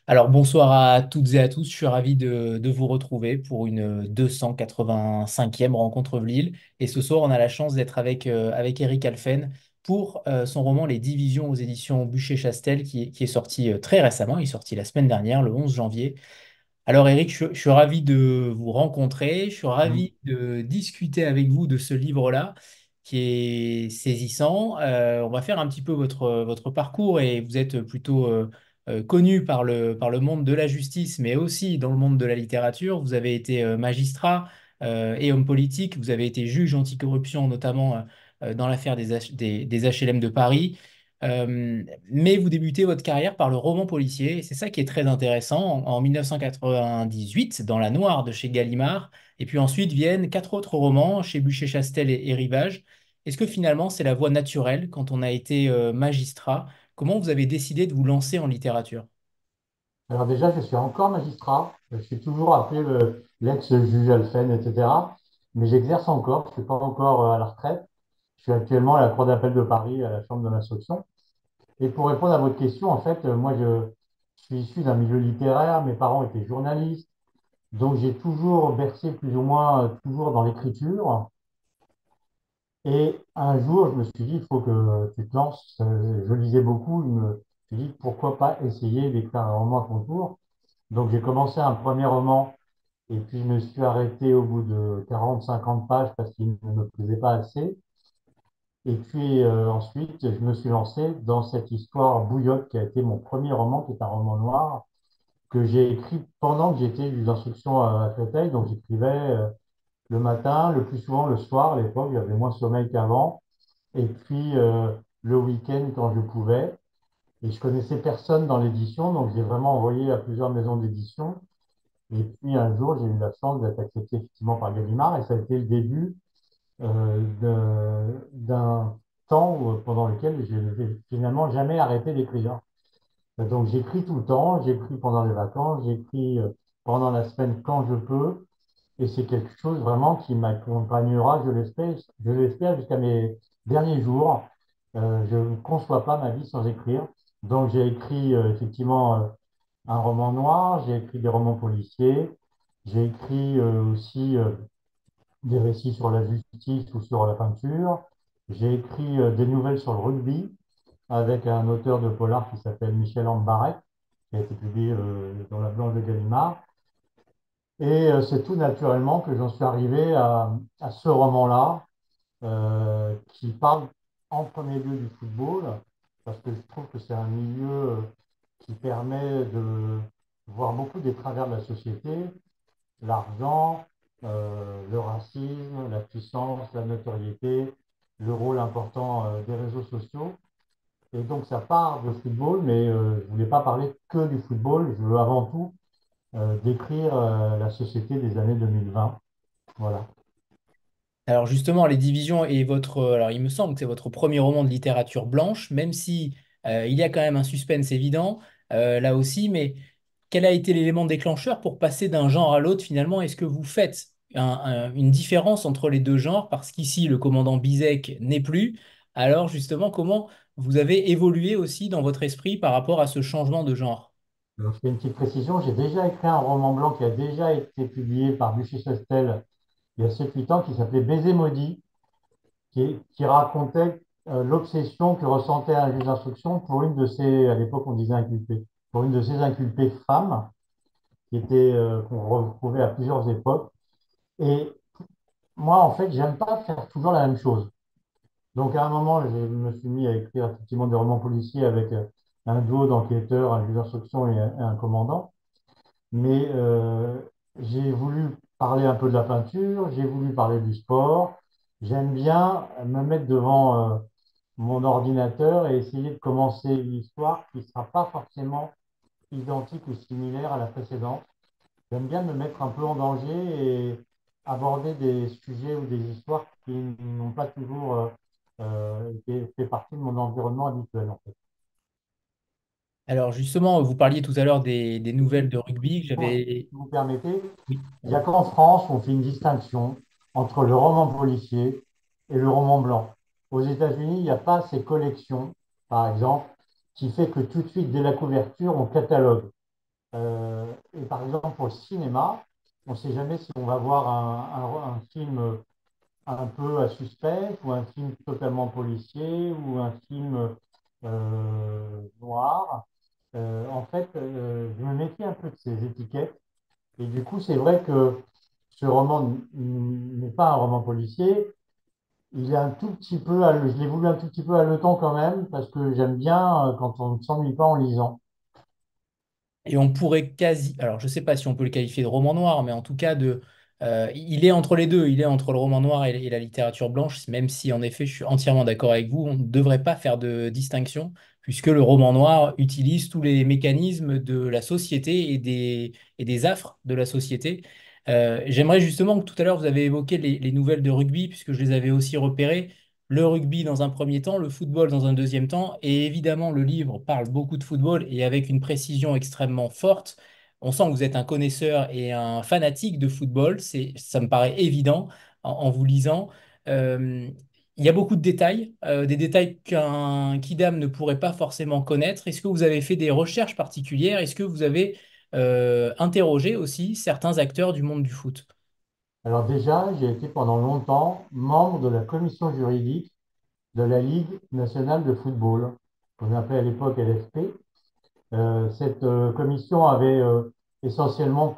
Alors bonsoir à toutes et à tous, je suis ravi de vous retrouver pour une 285e rencontre Lille. Et ce soir, on a la chance d'être avec Eric Alphen pour son roman Les Divisions aux éditions Bûcher-Chastel qui est sorti très récemment, il est sorti la semaine dernière, le 11 janvier. Alors Eric, je suis ravi de vous rencontrer, je suis Mm. ravi de discuter avec vous de ce livre-là qui est saisissant. On va faire un petit peu votre parcours et vous êtes plutôt connu par le monde de la justice, mais aussi dans le monde de la littérature. Vous avez été magistrat et homme politique, vous avez été juge anticorruption, notamment dans l'affaire des HLM de Paris. Mais vous débutez votre carrière par le roman policier, et c'est ça qui est très intéressant, en 1998, dans La Noire de chez Gallimard, et puis ensuite viennent quatre autres romans chez Buchet-Chastel et Rivage. Est-ce que finalement c'est la voie naturelle quand on a été magistrat? Comment vous avez décidé de vous lancer en littérature? Alors déjà, je suis encore magistrat. Je suis toujours appelé l'ex-juge Alphen, etc. Mais j'exerce encore. Je ne suis pas encore à la retraite. Je suis actuellement à la Cour d'appel de Paris, à la Chambre de l'instruction. Et pour répondre à votre question, en fait, moi, je suis issu d'un milieu littéraire. Mes parents étaient journalistes. Donc, j'ai toujours bercé plus ou moins toujours dans l'écriture. Et un jour, je me suis dit, il faut que tu te lances. Je lisais beaucoup. Je me suis dit, pourquoi pas essayer d'écrire un roman à ton tour. Donc j'ai commencé un premier roman et puis je me suis arrêté au bout de 40-50 pages parce qu'il ne me plaisait pas assez. Et puis ensuite, je me suis lancé dans cette histoire Bouillotte qui a été mon premier roman, qui est un roman noir que j'ai écrit pendant que j'étais juge d'instruction à Créteil. Donc j'écrivais le matin, le plus souvent le soir à l'époque, j'avais moins sommeil qu'avant. Et puis le week-end quand je pouvais. Et je connaissais personne dans l'édition, donc j'ai vraiment envoyé à plusieurs maisons d'édition. Et puis un jour, j'ai eu la chance d'être accepté effectivement par Gallimard et ça a été le début d'un temps pendant lequel je n'ai finalement jamais arrêté d'écrire. Donc j'écris tout le temps, j'écris pendant les vacances, j'écris pendant la semaine quand je peux et c'est quelque chose vraiment qui m'accompagnera, je l'espère jusqu'à mes derniers jours. Je ne conçois pas ma vie sans écrire. Donc j'ai écrit effectivement un roman noir, j'ai écrit des romans policiers, j'ai écrit aussi des récits sur la justice ou sur la peinture, j'ai écrit des nouvelles sur le rugby avec un auteur de polar qui s'appelle Michel Ambarek, qui a été publié dans La Blanche de Gallimard. Et c'est tout naturellement que j'en suis arrivé à ce roman-là, qui parle en premier lieu du football, parce que je trouve que c'est un milieu qui permet de voir beaucoup des travers de la société, l'argent, le racisme, la puissance, la notoriété, le rôle important des réseaux sociaux. Et donc ça part de football, mais je ne voulais pas parler que du football, je veux avant tout décrire la société des années 2020. Voilà. Alors justement, Les Divisions est alors il me semble que c'est votre premier roman de littérature blanche, même si il y a quand même un suspense évident là aussi, mais quel a été l'élément déclencheur pour passer d'un genre à l'autre finalement? Est-ce que vous faites une différence entre les deux genres? Parce qu'ici, le commandant Bizek n'est plus. Alors justement, comment vous avez évolué aussi dans votre esprit par rapport à ce changement de genre? Alors, je fais une petite précision, j'ai déjà écrit un roman blanc qui a déjà été publié par Buchet-Chastel il y a 7-8 ans, qui s'appelait Baiser maudit, qui racontait l'obsession que ressentait un juge d'instruction pour une de ses, à l'époque on disait inculpées, pour une de ses inculpées femmes, qu'on retrouvait à plusieurs époques. Et moi, en fait, j'aime pas faire toujours la même chose. Donc, à un moment, je me suis mis à écrire effectivement des romans policiers avec un duo d'enquêteurs, un juge d'instruction et un commandant. Mais j'ai voulu parler un peu de la peinture, j'ai voulu parler du sport. J'aime bien me mettre devant mon ordinateur et essayer de commencer une histoire qui ne sera pas forcément identique ou similaire à la précédente. J'aime bien me mettre un peu en danger et aborder des sujets ou des histoires qui n'ont pas toujours été fait partie de mon environnement habituel, en fait. Alors justement, vous parliez tout à l'heure des Et nouvelles si de rugby que j'avais... si vous permettez, Oui. il n'y a qu'en France où on fait une distinction entre le roman policier et le roman blanc. Aux États-Unis, il n'y a pas ces collections, par exemple, qui fait que tout de suite, dès la couverture, on catalogue. Et par exemple, pour le cinéma, on ne sait jamais si on va voir un film un peu à suspense ou un film totalement policier ou un film noir. En fait, je me méfie un peu de ces étiquettes. Et du coup, c'est vrai que ce roman n'est pas un roman policier. Il est un tout petit peu, je l'ai voulu un tout petit peu haletant quand même, parce que j'aime bien quand on ne s'ennuie pas en lisant. Et on pourrait quasi, alors je ne sais pas si on peut le qualifier de roman noir, mais en tout cas il est entre les deux, il est entre le roman noir et la littérature blanche, même si en effet je suis entièrement d'accord avec vous, on ne devrait pas faire de distinction, puisque le roman noir utilise tous les mécanismes de la société et des affres de la société. J'aimerais justement que tout à l'heure vous avez évoqué les nouvelles de rugby, puisque je les avais aussi repérées. Le rugby dans un premier temps, le football dans un deuxième temps, et évidemment le livre parle beaucoup de football et avec une précision extrêmement forte. On sent que vous êtes un connaisseur et un fanatique de football, ça me paraît évident en vous lisant. Euh, il y a beaucoup de détails, des détails qu'un kidam ne pourrait pas forcément connaître. Est-ce que vous avez fait des recherches particulières? Est-ce que vous avez interrogé aussi certains acteurs du monde du foot? Alors déjà, j'ai été pendant longtemps membre de la commission juridique de la Ligue nationale de football, qu'on appelait à l'époque LFP. Cette commission avait essentiellement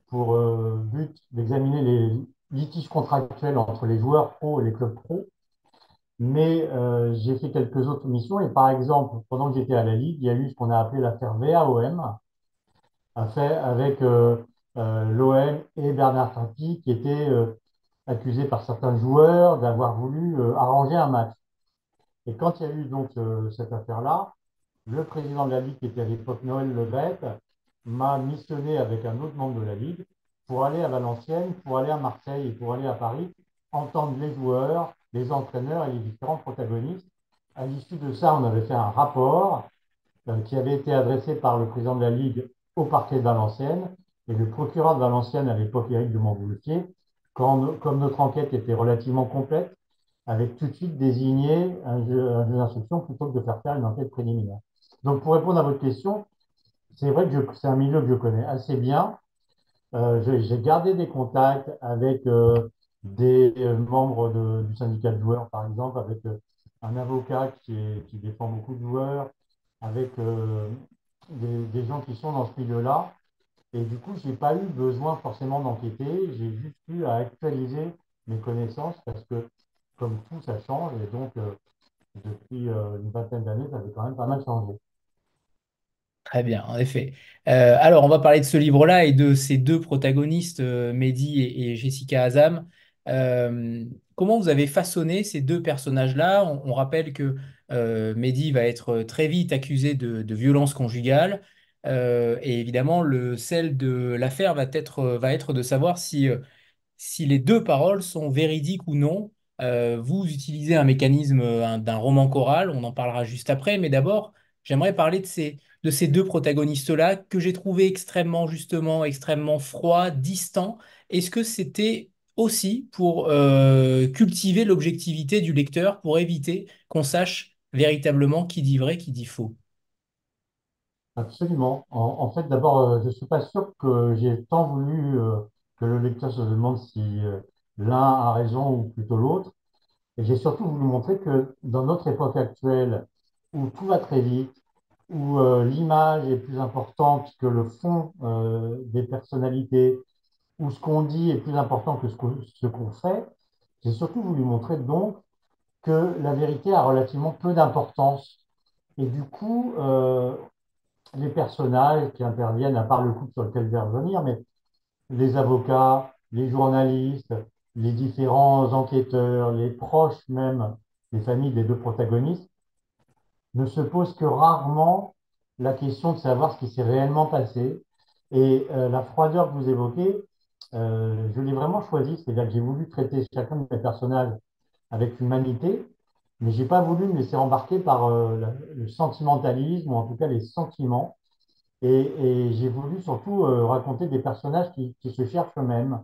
pour but d'examiner les litiges contractuels entre les joueurs pro et les clubs pro. Mais j'ai fait quelques autres missions et par exemple, pendant que j'étais à la Ligue, il y a eu ce qu'on a appelé l'affaire VAOM, affaire avec l'OM et Bernard Tapie qui étaient accusés par certains joueurs d'avoir voulu arranger un match. Et quand il y a eu donc cette affaire-là, le président de la Ligue, qui était à l'époque Noël Le Graët, m'a missionné avec un autre membre de la Ligue pour aller à Valenciennes, pour aller à Marseille et pour aller à Paris, entendre les joueurs, les entraîneurs et les différents protagonistes. À l'issue de ça, on avait fait un rapport qui avait été adressé par le président de la Ligue au parquet de Valenciennes et le procureur de Valenciennes, à l'époque Éric de Montgolfier, comme notre enquête était relativement complète, avait tout de suite désigné un juge d'instruction plutôt que de faire une enquête préliminaire. Donc, pour répondre à votre question, c'est vrai que c'est un milieu que je connais assez bien. J'ai gardé des contacts avec des membres du syndicat de joueurs, par exemple, avec un avocat qui défend beaucoup de joueurs, avec des gens qui sont dans ce milieu-là. Et du coup, je n'ai pas eu besoin forcément d'enquêter, j'ai juste eu à actualiser mes connaissances parce que, comme tout, ça change. Et donc, depuis une vingtaine d'années, ça avait quand même pas mal changé. Très bien, en effet. Alors, on va parler de ce livre-là et de ces deux protagonistes, Mehdi et Jessica Azam. Euh, Comment vous avez façonné ces deux personnages-là? On rappelle que Mehdi va être très vite accusé de violence conjugale. Et évidemment, celle de l'affaire va être de savoir si les deux paroles sont véridiques ou non. Vous utilisez un mécanisme d'un roman choral, on en parlera juste après, mais d'abord, j'aimerais parler de ces deux protagonistes-là que j'ai trouvé extrêmement, justement, extrêmement froids, distants. Est-ce que c'était aussi pour cultiver l'objectivité du lecteur, pour éviter qu'on sache véritablement qui dit vrai, qui dit faux? Absolument. En fait, d'abord, je ne suis pas sûr que j'ai tant voulu que le lecteur se demande si l'un a raison ou plutôt l'autre. Et j'ai surtout voulu montrer que dans notre époque actuelle, où tout va très vite, où l'image est plus importante que le fond des personnalités, où ce qu'on dit est plus important que ce qu'on fait, j'ai surtout voulu montrer donc que la vérité a relativement peu d'importance. Et du coup, les personnages qui interviennent, à part le couple sur lequel je vais revenir, mais les avocats, les journalistes, les différents enquêteurs, les proches même, les familles des deux protagonistes, ne se posent que rarement la question de savoir ce qui s'est réellement passé. Et la froideur que vous évoquez, je l'ai vraiment choisie, c'est-à-dire que j'ai voulu traiter chacun de mes personnages avec humanité, mais j'ai pas voulu me laisser embarquer par le sentimentalisme, ou en tout cas les sentiments. Et j'ai voulu surtout raconter des personnages qui se cherchent eux-mêmes.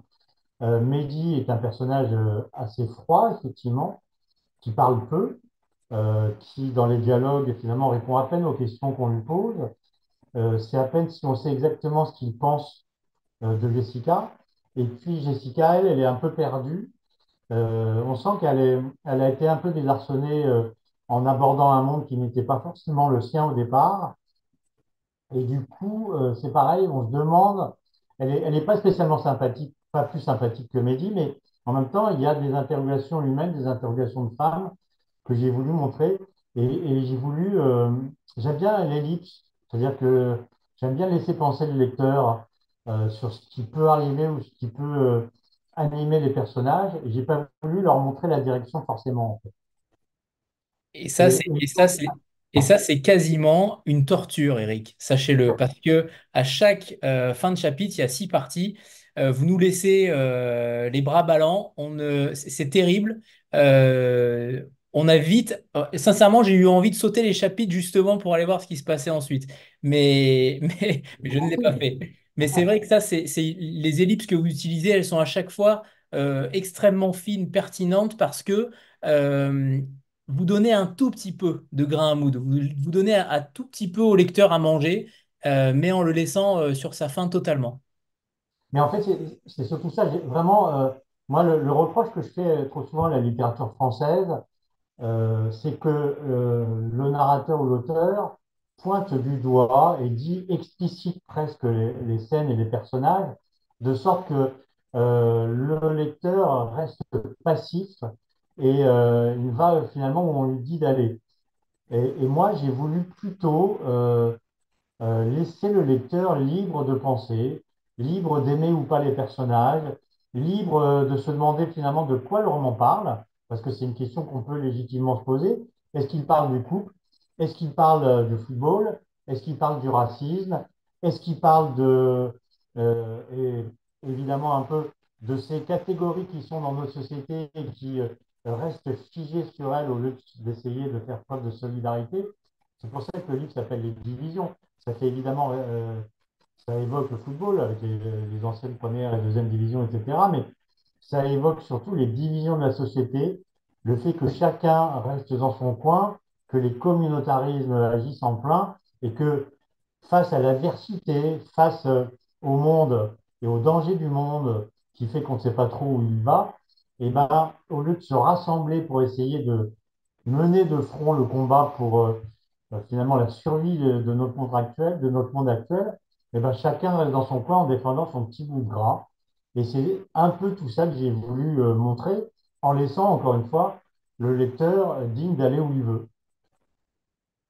Mehdi est un personnage assez froid, effectivement, qui parle peu, qui, dans les dialogues, finalement, répond à peine aux questions qu'on lui pose. c'est à peine si on sait exactement ce qu'il pense de Jessica. Et puis Jessica, elle est un peu perdue. On sent elle a été un peu désarçonnée en abordant un monde qui n'était pas forcément le sien au départ. Et du coup, c'est pareil, on se demande, elle est pas spécialement sympathique, pas plus sympathique que Mehdi, mais en même temps, il y a des interrogations humaines, des interrogations de femmes que j'ai voulu montrer. Et j'aime bien l'ellipse, c'est-à-dire que j'aime bien laisser penser le lecteur sur ce qui peut arriver ou ce qui peut animer les personnages. Et j'ai pas voulu leur montrer la direction forcément, en fait. Et ça, Et, c'est, et ça, c'est, et ça, c'est quasiment une torture, Eric. Sachez-le, parce que à chaque fin de chapitre, il y a 6 parties. Vous nous laissez les bras ballants. C'est terrible. On a vite. Sincèrement, j'ai eu envie de sauter les chapitres justement pour aller voir ce qui se passait ensuite. Mais je ne l'ai pas fait. Mais c'est vrai que ça, les ellipses que vous utilisez, elles sont à chaque fois extrêmement fines, pertinentes, parce que euh, vous donnez un tout petit peu de grain à moudre, vous donnez un tout petit peu au lecteur à manger, mais en le laissant sur sa faim totalement. Mais en fait, c'est surtout ça. Vraiment, moi, le reproche que je fais trop souvent à la littérature française, c'est que le narrateur ou l'auteur pointe du doigt et dit, explicite presque les scènes et les personnages, de sorte que le lecteur reste passif et il va finalement où on lui dit d'aller. Et moi, j'ai voulu plutôt laisser le lecteur libre de penser, libre d'aimer ou pas les personnages, libre de se demander finalement de quoi le roman parle, parce que c'est une question qu'on peut légitimement se poser. Est-ce qu'il parle du couple? Est-ce qu'il parle du football? Est-ce qu'il parle du racisme? Est-ce qu'il parle et évidemment un peu de ces catégories qui sont dans notre société et qui restent figées sur elles au lieu d'essayer de faire preuve de solidarité? C'est pour ça que le livre s'appelle Les Divisions. Ça fait évidemment, ça évoque le football avec les anciennes premières et deuxième divisions, etc. Mais ça évoque surtout les divisions de la société, le fait que chacun reste dans son coin, que les communautarismes agissent en plein et que face à l'adversité, face au monde et au danger du monde qui fait qu'on ne sait pas trop où il va, et ben, au lieu de se rassembler pour essayer de mener de front le combat pour finalement la survie de notre monde actuel, et ben, chacun reste dans son coin en défendant son petit bout de gras. Et c'est un peu tout ça que j'ai voulu montrer en laissant, encore une fois, le lecteur digne d'aller où il veut.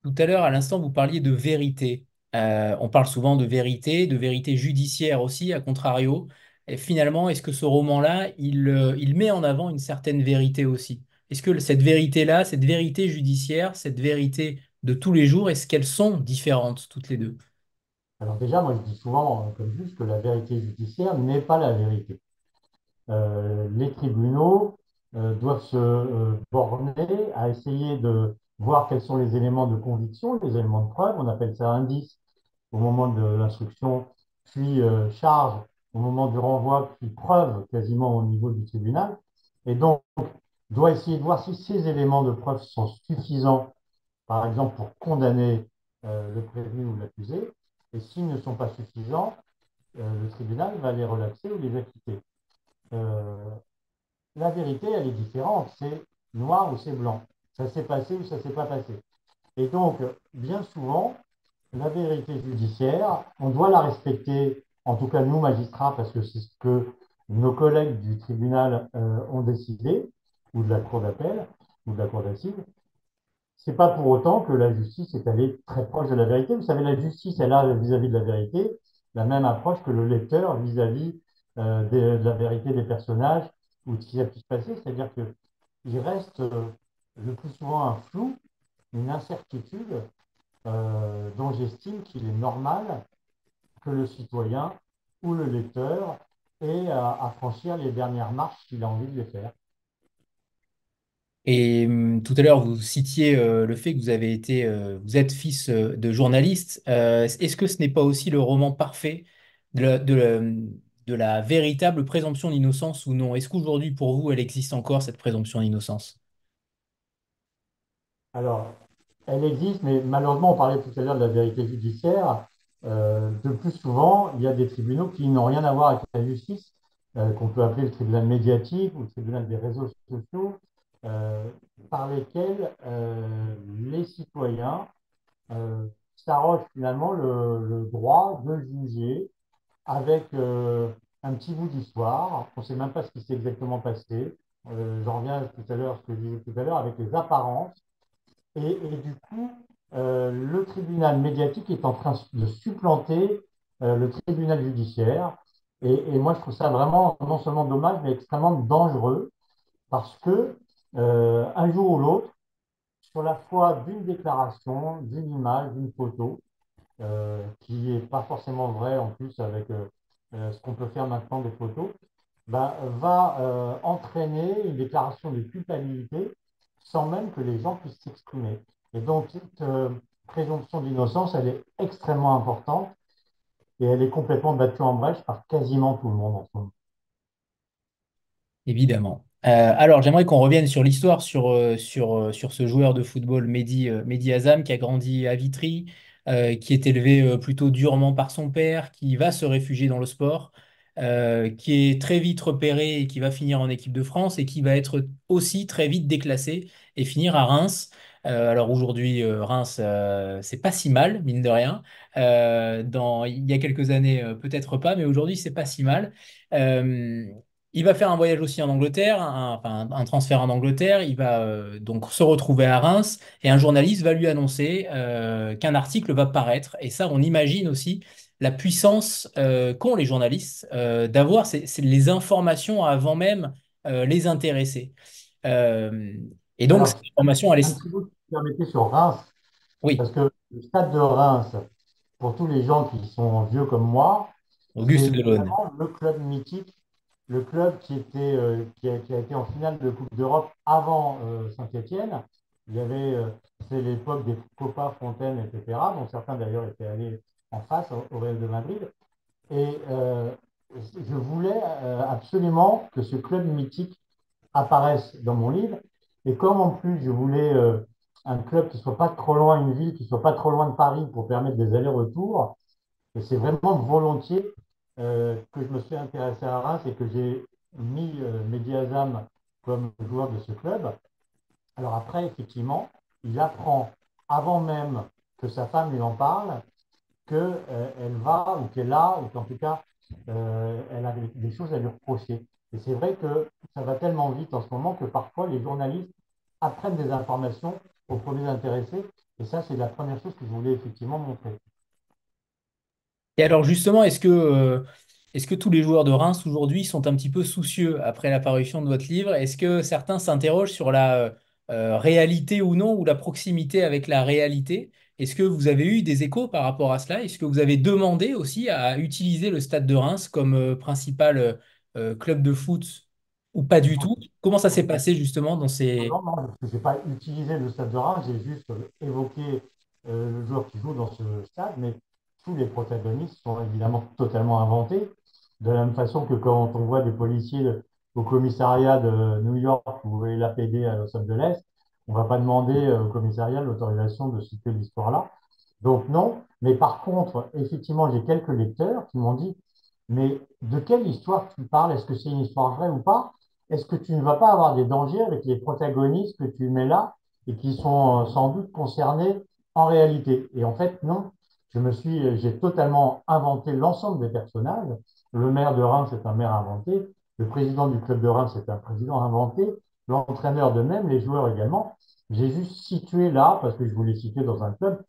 Tout à l'heure, à l'instant, vous parliez de vérité. On parle souvent de vérité judiciaire aussi, à contrario. Et finalement, est-ce que ce roman-là, il met en avant une certaine vérité aussi? Est-ce que cette vérité-là, cette vérité judiciaire, cette vérité de tous les jours, est-ce qu'elles sont différentes toutes les deux? Alors déjà, moi je dis souvent, comme juge, que la vérité judiciaire n'est pas la vérité. Les tribunaux doivent se borner à essayer de voir quels sont les éléments de conviction, les éléments de preuve, on appelle ça indice au moment de l'instruction, puis charge au moment du renvoi, puis preuve quasiment au niveau du tribunal. Et donc, doit essayer de voir si ces éléments de preuve sont suffisants, par exemple, pour condamner le prévenu ou l'accusé. Et s'ils ne sont pas suffisants, le tribunal va les relaxer ou les acquitter. Euh, la vérité, elle est différente. C'est noir ou c'est blanc. Ça s'est passé ou ça s'est pas passé. Et donc, bien souvent, la vérité judiciaire, on doit la respecter, en tout cas nous, magistrats, parce que c'est ce que nos collègues du tribunal ont décidé, ou de la cour d'appel, ou de la cour d'assises. C'est pas pour autant que la justice est allée très proche de la vérité. Vous savez, la justice, elle a vis-à-vis de la vérité la même approche que le lecteur vis-à-vis de la vérité des personnages ou de ce qui a pu se passer. C'est-à-dire qu'il reste le plus souvent un flou, une incertitude dont j'estime qu'il est normal que le citoyen ou le lecteur ait à franchir les dernières marches s'il a envie de les faire. Et tout à l'heure, vous citiez le fait que vous êtes fils de journaliste. Est-ce que ce n'est pas aussi le roman parfait de la véritable présomption d'innocence ou non? Est-ce qu'aujourd'hui, pour vous, elle existe encore, cette présomption d'innocence? Alors, elle existe, mais malheureusement, on parlait tout à l'heure de la vérité judiciaire. De plus souvent, il y a des tribunaux qui n'ont rien à voir avec la justice, qu'on peut appeler le tribunal médiatique ou le tribunal des réseaux sociaux, euh, par lesquels les citoyens s'arrogent finalement le droit de juger avec un petit bout d'histoire. On ne sait même pas ce qui s'est exactement passé. J'en reviens tout à l'heure, ce que je disais tout à l'heure, avec les apparences. Et du coup, le tribunal médiatique est en train de supplanter le tribunal judiciaire. Et moi, je trouve ça vraiment non seulement dommage, mais extrêmement dangereux parce que un jour ou l'autre, sur la foi d'une déclaration, d'une image, d'une photo, qui n'est pas forcément vraie en plus avec ce qu'on peut faire maintenant des photos, bah, va entraîner une déclaration de culpabilité sans même que les gens puissent s'exprimer. Et donc, cette présomption d'innocence, elle est extrêmement importante et elle est complètement battue en brèche par quasiment tout le monde en ce moment. Évidemment. Alors, j'aimerais qu'on revienne sur l'histoire, sur ce joueur de football, Mehdi Azam, qui a grandi à Vitry, qui est élevé plutôt durement par son père, qui va se réfugier dans le sport, qui est très vite repéré et qui va finir en équipe de France et qui va être aussi très vite déclassé et finir à Reims. Alors aujourd'hui, Reims, c'est pas si mal, mine de rien. Il y a quelques années, peut-être pas, mais aujourd'hui, c'est pas si mal. Euh, il va faire un voyage aussi en Angleterre, enfin, un transfert en Angleterre. Il va donc se retrouver à Reims et un journaliste va lui annoncer qu'un article va paraître. Et ça, on imagine aussi la puissance qu'ont les journalistes d'avoir les informations avant même les intéressés. Euh, et donc, Alors, cette information, elle un est... petit mot, si vous permettez, sur Reims, Oui, parce que le stade de Reims, pour tous les gens qui sont vieux comme moi, Auguste c'est Delaume. vraiment le club mythique, le club qui a été en finale de Coupe d'Europe avant Saint-Étienne. Il y avait, c'est l'époque des Copa, Fontaine, etc., dont certains d'ailleurs étaient allés en face au Real de Madrid. Et je voulais absolument que ce club mythique apparaisse dans mon livre. Et comme en plus je voulais un club qui ne soit pas trop loin, une ville qui ne soit pas trop loin de Paris pour permettre des allers-retours, et c'est vraiment volontiers que je me suis intéressé à Reims et que j'ai mis Mehdi Azam comme joueur de ce club. Alors après, effectivement, il apprend avant même que sa femme lui en parle qu'elle va ou qu'elle a, ou qu'en tout cas, elle a des choses à lui reprocher. Et c'est vrai que ça va tellement vite en ce moment que parfois les journalistes apprennent des informations aux premiers intéressés. Et ça, c'est la première chose que je voulais effectivement montrer. Et alors justement, est-ce que tous les joueurs de Reims aujourd'hui sont un petit peu soucieux après l'apparition de votre livre? Est-ce que certains s'interrogent sur la réalité ou non, ou la proximité avec la réalité? Est-ce que vous avez eu des échos par rapport à cela? Est-ce que vous avez demandé aussi à utiliser le stade de Reims comme principal club de foot ou pas du tout? Comment ça s'est passé justement dans ces... Non, non, parce que je n'ai pas utilisé le stade de Reims, j'ai juste évoqué le joueur qui joue dans ce stade, mais tous les protagonistes sont évidemment totalement inventés. De la même façon que quand on voit des policiers au commissariat de New York ou l'APD à Los Angeles, on ne va pas demander au commissariat l'autorisation de citer l'histoire-là. Donc non, mais par contre, effectivement, j'ai quelques lecteurs qui m'ont dit, mais de quelle histoire tu parles? Est-ce que c'est une histoire vraie ou pas? Est-ce que tu ne vas pas avoir des dangers avec les protagonistes que tu mets là et qui sont sans doute concernés en réalité? Et en fait, non. J'ai totalement inventé l'ensemble des personnages. Le maire de Reims, c'est un maire inventé. Le président du club de Reims, c'est un président inventé. L'entraîneur de même, les joueurs également. J'ai juste situé là, parce que je voulais situer dans un club.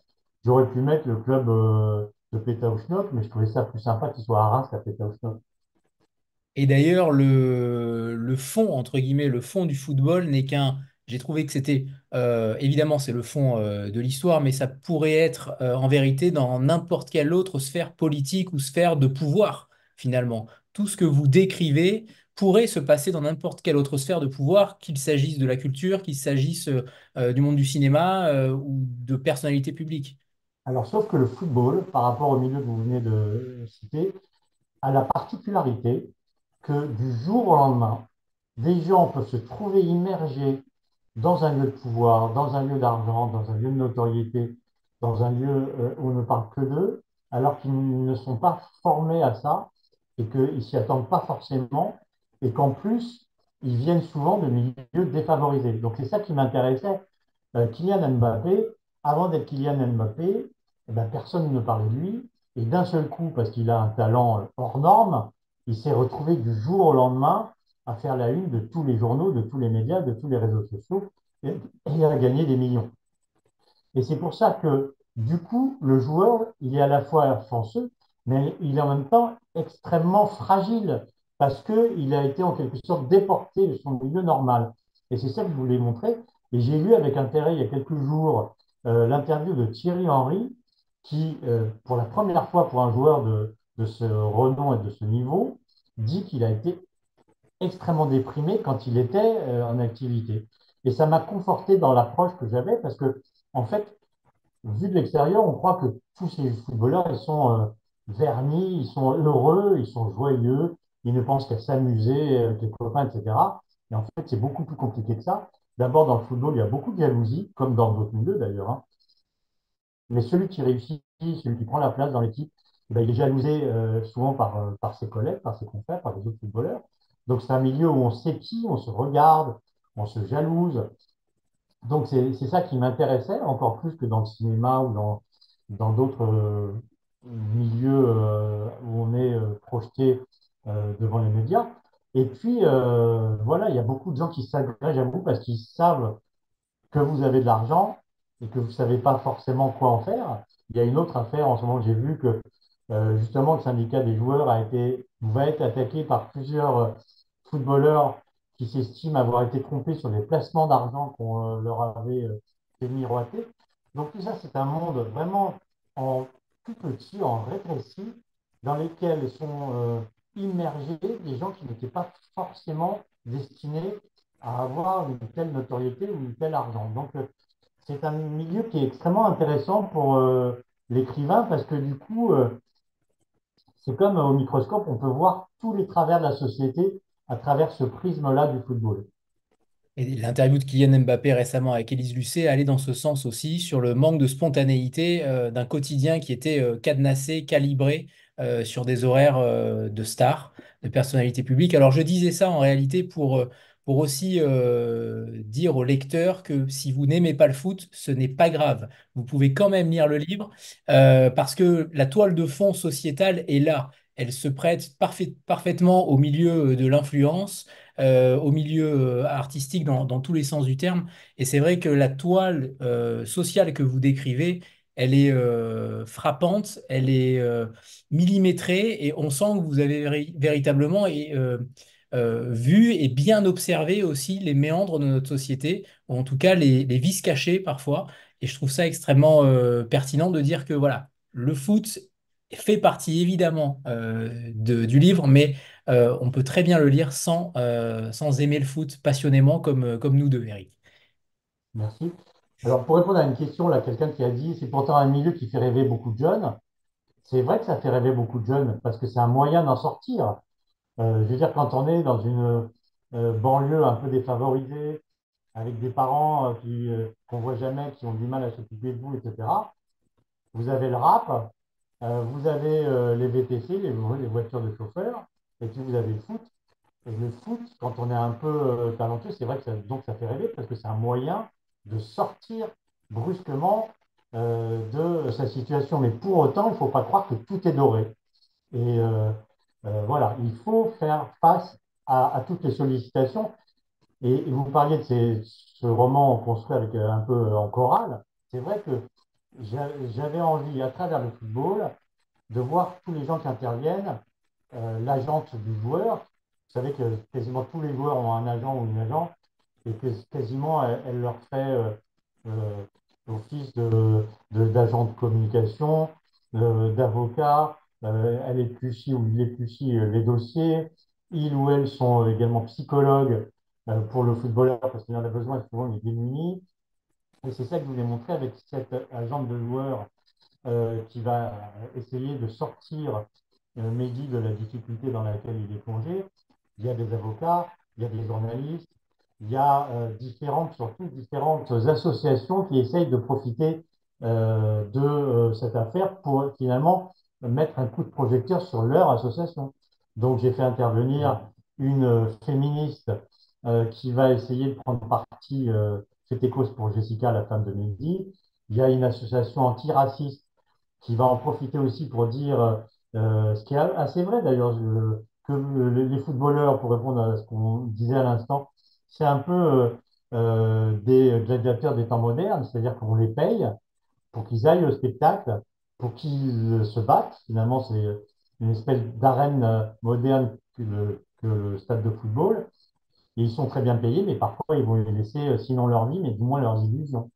J'aurais pu mettre le club de Pétaouchnok, mais je trouvais ça plus sympa qu'il soit à Reims qu'à Pétaouchnok. Et d'ailleurs, le fond, entre guillemets, le fond du football n'est qu'un... J'ai trouvé que c'était, évidemment, c'est le fond de l'histoire, mais ça pourrait être en vérité dans n'importe quelle autre sphère politique ou sphère de pouvoir, finalement. Tout ce que vous décrivez pourrait se passer dans n'importe quelle autre sphère de pouvoir, qu'il s'agisse de la culture, qu'il s'agisse du monde du cinéma ou de personnalités publiques. Alors, sauf que le football, par rapport au milieu que vous venez de citer, a la particularité que du jour au lendemain, des gens peuvent se trouver immergés dans un lieu de pouvoir, dans un lieu d'argent, dans un lieu de notoriété, dans un lieu où on ne parle que d'eux, alors qu'ils ne sont pas formés à ça et qu'ils s'y attendent pas forcément et qu'en plus, ils viennent souvent de milieux défavorisés. Donc c'est ça qui m'intéressait. Kylian Mbappé, avant d'être Kylian Mbappé, eh ben, personne ne parlait de lui. Et d'un seul coup, parce qu'il a un talent hors norme, il s'est retrouvé du jour au lendemain à faire la une de tous les journaux, de tous les médias, de tous les réseaux sociaux et à gagner des millions. Et c'est pour ça que, du coup, le joueur, il est à la fois chanceux, mais il est en même temps extrêmement fragile parce qu'il a été en quelque sorte déporté de son milieu normal. Et c'est ça que je voulais montrer. Et j'ai lu avec intérêt il y a quelques jours l'interview de Thierry Henry qui, pour la première fois pour un joueur de ce renom et de ce niveau, dit qu'il a été extrêmement déprimé quand il était en activité. Et ça m'a conforté dans l'approche que j'avais parce que, en fait, vu de l'extérieur, on croit que tous ces footballeurs, ils sont vernis, ils sont heureux, ils sont joyeux, ils ne pensent qu'à s'amuser avec les copains, etc. Et en fait, c'est beaucoup plus compliqué que ça. D'abord, dans le football, il y a beaucoup de jalousie, comme dans d'autres milieux d'ailleurs, hein. Mais celui qui réussit, celui qui prend la place dans l'équipe, eh ben, il est jalousé souvent par ses collègues, par ses confrères, par les autres footballeurs. Donc, c'est un milieu où on s'épie, on se regarde, on se jalouse. Donc, c'est ça qui m'intéressait, encore plus que dans le cinéma ou dans d'autres milieux où on est projeté devant les médias. Et puis, voilà, il y a beaucoup de gens qui s'agrègent à vous parce qu'ils savent que vous avez de l'argent et que vous ne savez pas forcément quoi en faire. Il y a une autre affaire en ce moment, j'ai vu que justement le syndicat des joueurs va être attaqué par plusieurs footballeurs qui s'estiment avoir été trompés sur les placements d'argent qu'on leur avait fait miroiter. Donc tout ça, c'est un monde vraiment en tout petit, en rétréci, dans lesquels sont immergés des gens qui n'étaient pas forcément destinés à avoir une telle notoriété ou une telle argent. Donc c'est un milieu qui est extrêmement intéressant pour l'écrivain parce que du coup, c'est comme au microscope, on peut voir tous les travers de la société à travers ce prisme-là du football. Et l'interview de Kylian Mbappé récemment avec Élise Lucet allait dans ce sens aussi, sur le manque de spontanéité d'un quotidien qui était cadenassé, calibré sur des horaires de stars, de personnalités publiques. Alors je disais ça en réalité pour aussi dire aux lecteurs que si vous n'aimez pas le foot, ce n'est pas grave. Vous pouvez quand même lire le livre parce que la toile de fond sociétale est là. Elle se prête parfaitement au milieu de l'influence au milieu artistique dans tous les sens du terme. Et c'est vrai que la toile sociale que vous décrivez, elle est frappante, elle est millimétrée et on sent que vous avez véritablement vu et bien observé aussi les méandres de notre société, ou en tout cas les vices cachés parfois. Et je trouve ça extrêmement pertinent de dire que voilà, le foot fait partie évidemment du livre, mais on peut très bien le lire sans aimer le foot passionnément comme nous deux, Eric. Merci. Alors, pour répondre à une question, là, quelqu'un qui a dit, c'est pourtant un milieu qui fait rêver beaucoup de jeunes. C'est vrai que ça fait rêver beaucoup de jeunes parce que c'est un moyen d'en sortir. Je veux dire, quand on est dans une banlieue un peu défavorisée, avec des parents qu'on voit jamais, qui ont du mal à s'occuper de vous, etc., vous avez le rap, vous avez les VTC, les voitures de chauffeurs, et puis vous avez le foot. Et le foot, quand on est un peu talentueux, c'est vrai que donc ça fait rêver parce que c'est un moyen de sortir brusquement de sa situation. Mais pour autant, il ne faut pas croire que tout est doré. Et voilà, il faut faire face à toutes les sollicitations. Et vous parliez de ce roman construit avec un peu en chorale. C'est vrai que j'avais envie, à travers le football, de voir tous les gens qui interviennent, l'agente du joueur. Vous savez que quasiment tous les joueurs ont un agent ou une agent et que quasiment elle leur fait euh, office d'agent de communication, d'avocat. Elle épluchit ou il épluchit les dossiers. Ils ou elles sont également psychologues pour le footballeur parce qu'il en a besoin et souvent il est démuni. Et c'est ça que je voulais montrer avec cette agente de joueur qui va essayer de sortir Mehdi de la difficulté dans laquelle il est plongé. Il y a des avocats, il y a des journalistes, il y a surtout différentes associations qui essayent de profiter de cette affaire pour finalement mettre un coup de projecteur sur leur association. Donc j'ai fait intervenir une féministe qui va essayer de prendre parti, c'était cause pour Jessica, la femme de Mehdi. Il y a une association antiraciste qui va en profiter aussi pour dire, ce qui est assez vrai d'ailleurs, que les footballeurs, pour répondre à ce qu'on disait à l'instant, c'est un peu des gladiateurs des temps modernes, c'est-à-dire qu'on les paye pour qu'ils aillent au spectacle, pour qu'ils se battent. Finalement, c'est une espèce d'arène moderne que le stade de football. Et ils sont très bien payés, mais parfois ils vont les laisser, sinon leur vie, mais du moins leurs illusions.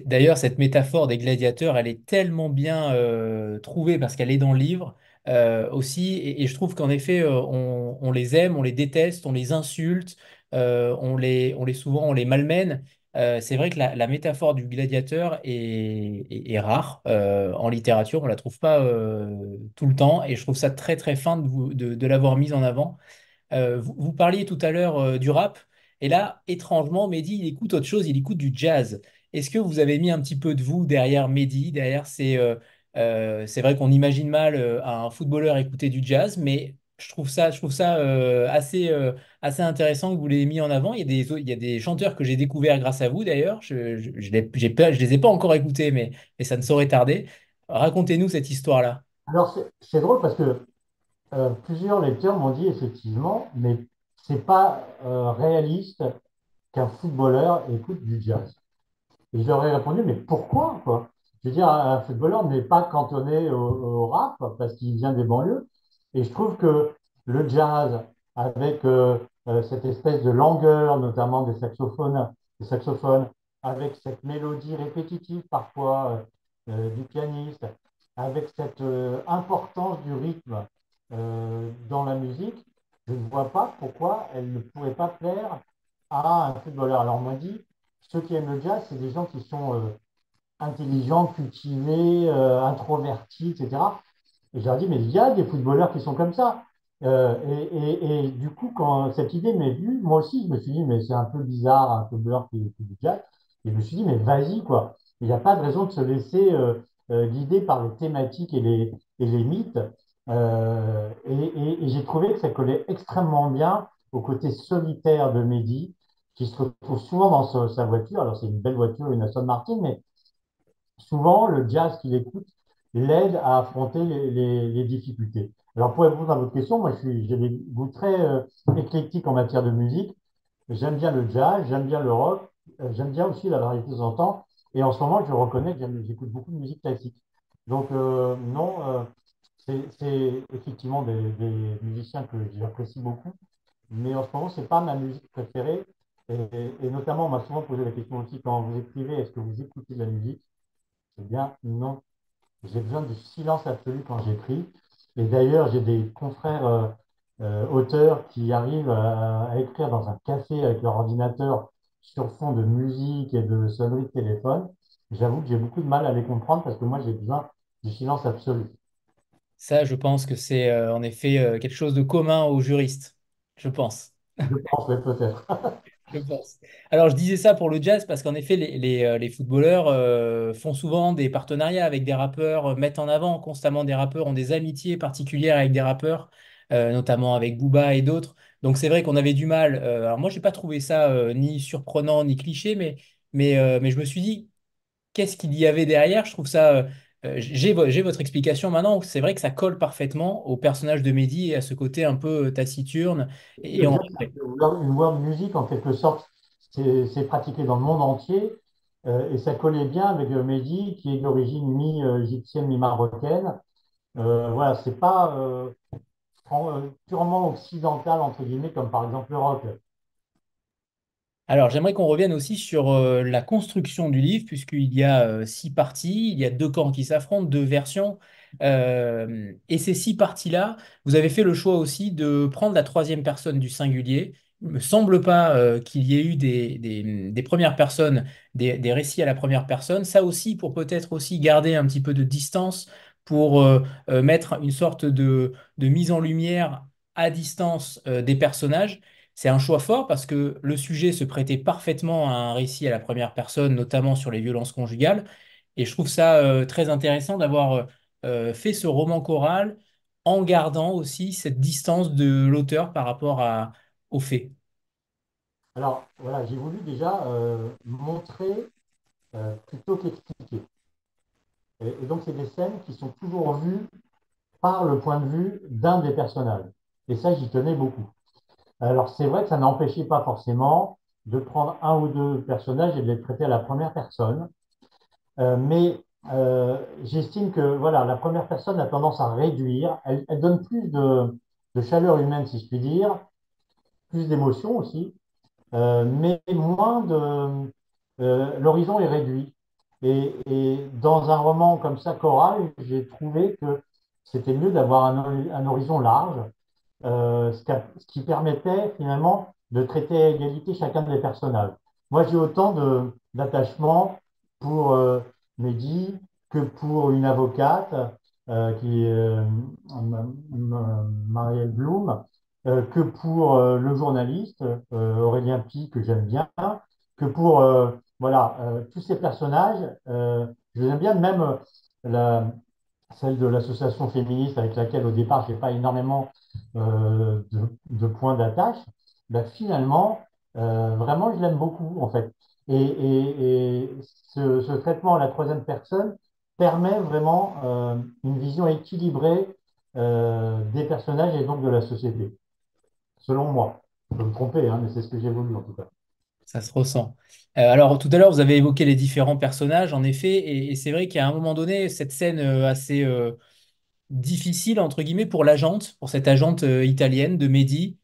D'ailleurs, cette métaphore des gladiateurs, elle est tellement bien trouvée parce qu'elle est dans le livre aussi. Et je trouve qu'en effet, on les aime, on les déteste, on les insulte, souvent on les malmène. C'est vrai que la métaphore du gladiateur est rare en littérature. On la trouve pas tout le temps. Et je trouve ça très très fin de l'avoir mise en avant. Vous parliez tout à l'heure du rap, et là, étrangement, Mehdi, il écoute autre chose, il écoute du jazz. Est-ce que vous avez mis un petit peu de vous derrière Mehdi, derrière c'est vrai qu'on imagine mal un footballeur écouter du jazz, mais je trouve ça assez intéressant que vous l'ayez mis en avant. Il y a des chanteurs que j'ai découverts grâce à vous, d'ailleurs. Je les ai pas encore écoutés, mais ça ne saurait tarder. Racontez-nous cette histoire-là. Alors c'est drôle parce que plusieurs lecteurs m'ont dit effectivement, mais c'est pas réaliste qu'un footballeur écoute du jazz. Et je leur ai répondu, mais pourquoi, quoi? Je veux dire, un footballeur n'est pas cantonné au rap parce qu'il vient des banlieues. Et je trouve que le jazz, avec cette espèce de langueur, notamment des saxophones, avec cette mélodie répétitive parfois du pianiste, avec cette importance du rythme dans la musique, je ne vois pas pourquoi elle ne pourrait pas plaire à un footballeur. Alors on m'a dit, ceux qui aiment le jazz, c'est des gens qui sont intelligents, cultivés, introvertis, etc. Et je leur dis, mais il y a des footballeurs qui sont comme ça. Et du coup, quand cette idée m'est venue, moi aussi, je me suis dit, mais c'est un peu bizarre, un footballeur qui fait du jazz. Et je me suis dit, mais vas-y, quoi. Il n'y a pas de raison de se laisser guider par les thématiques et les mythes. Et j'ai trouvé que ça collait extrêmement bien au côté solitaire de Mehdi, qui se retrouve souvent dans sa voiture. Alors, c'est une belle voiture, une Aston Martin, mais souvent, le jazz qu'il écoute l'aide à affronter les difficultés. Alors, pour répondre à votre question, moi, j'ai des goûts très éclectiques en matière de musique. J'aime bien le jazz, j'aime bien le rock, j'aime bien aussi la variété de temps en temps. Et en ce moment, je reconnais que j'écoute beaucoup de musique classique. Donc, non, c'est effectivement des musiciens que j'apprécie beaucoup. Mais en ce moment, c'est pas ma musique préférée. Et notamment, on m'a souvent posé la question aussi quand vous écrivez, est-ce que vous écoutez de la musique? Eh bien, non. J'ai besoin du silence absolu quand j'écris. Et d'ailleurs, j'ai des confrères auteurs qui arrivent à écrire dans un café avec leur ordinateur sur fond de musique et de sonneries de téléphone. J'avoue que j'ai beaucoup de mal à les comprendre parce que moi, j'ai besoin du silence absolu. Ça, je pense que c'est en effet quelque chose de commun aux juristes, je pense. Je pense, ouais, peut-être. Je pense. Alors, je disais ça pour le jazz parce qu'en effet, les footballeurs font souvent des partenariats avec des rappeurs, mettent en avant constamment des rappeurs, ont des amitiés particulières avec des rappeurs, notamment avec Booba et d'autres. Donc, c'est vrai qu'on avait du mal. Alors, moi, j'ai pas trouvé ça ni surprenant ni cliché, mais je me suis dit, qu'est-ce qu'il y avait derrière? Je trouve ça. J'ai votre explication maintenant. C'est vrai que ça colle parfaitement au personnage de Mehdi et à ce côté un peu taciturne et en Exactement. Une world music, en quelque sorte, c'est pratiqué dans le monde entier. Et ça collait bien avec Mehdi, qui est d'origine mi-égyptienne, mi-marocaine. Voilà, c'est pas purement occidental, entre guillemets, comme par exemple le rock. Alors, j'aimerais qu'on revienne aussi sur la construction du livre, puisqu'il y a 6 parties, il y a 2 camps qui s'affrontent, 2 versions. Et ces 6 parties-là, vous avez fait le choix aussi de prendre la troisième personne du singulier. Il ne me semble pas qu'il y ait eu des premières personnes, des récits à la première personne. Ça aussi, pour peut-être aussi garder un petit peu de distance, pour mettre une sorte de mise en lumière à distance des personnages. C'est un choix fort parce que le sujet se prêtait parfaitement à un récit à la première personne, notamment sur les violences conjugales. Et je trouve ça très intéressant fait ce roman choral en gardant aussi cette distance de l'auteur par rapport aux faits. Alors, voilà, j'ai voulu déjà montrer plutôt qu'expliquer. Et donc, c'est des scènes qui sont toujours vues par le point de vue d'un des personnages. Et ça, j'y tenais beaucoup. Alors, c'est vrai que ça n'empêchait pas forcément de prendre un ou deux personnages et de les traiter à la première personne. Mais j'estime que voilà, la première personne a tendance à réduire. Elle donne plus de chaleur humaine, si je puis dire, plus d'émotion aussi, mais moins de. L'horizon est réduit. Et dans un roman comme ça, choral, j'ai trouvé que c'était mieux d'avoir un horizon large, ce qui permettait finalement de traiter à égalité chacun des personnages. Moi, j'ai autant d'attachement pour Mehdi que pour une avocate qui est Marielle Blum, que pour le journaliste Aurélien Pi, que j'aime bien, que pour voilà, tous ces personnages. Je les aime bien, même la, celle de l'association féministe avec laquelle au départ je n'ai pas énormément de points d'attache, ben, finalement, vraiment, je l'aime beaucoup en fait. Et ce traitement à la troisième personne permet vraiment une vision équilibrée des personnages et donc de la société, selon moi. Je peux me tromper, hein, mais c'est ce que j'ai voulu en tout cas. Ça se ressent. Alors, tout à l'heure, vous avez évoqué les différents personnages, en effet, et c'est vrai qu'à un moment donné, cette scène assez difficile, entre guillemets, pour l'agente, pour cette agente italienne de Mehdi,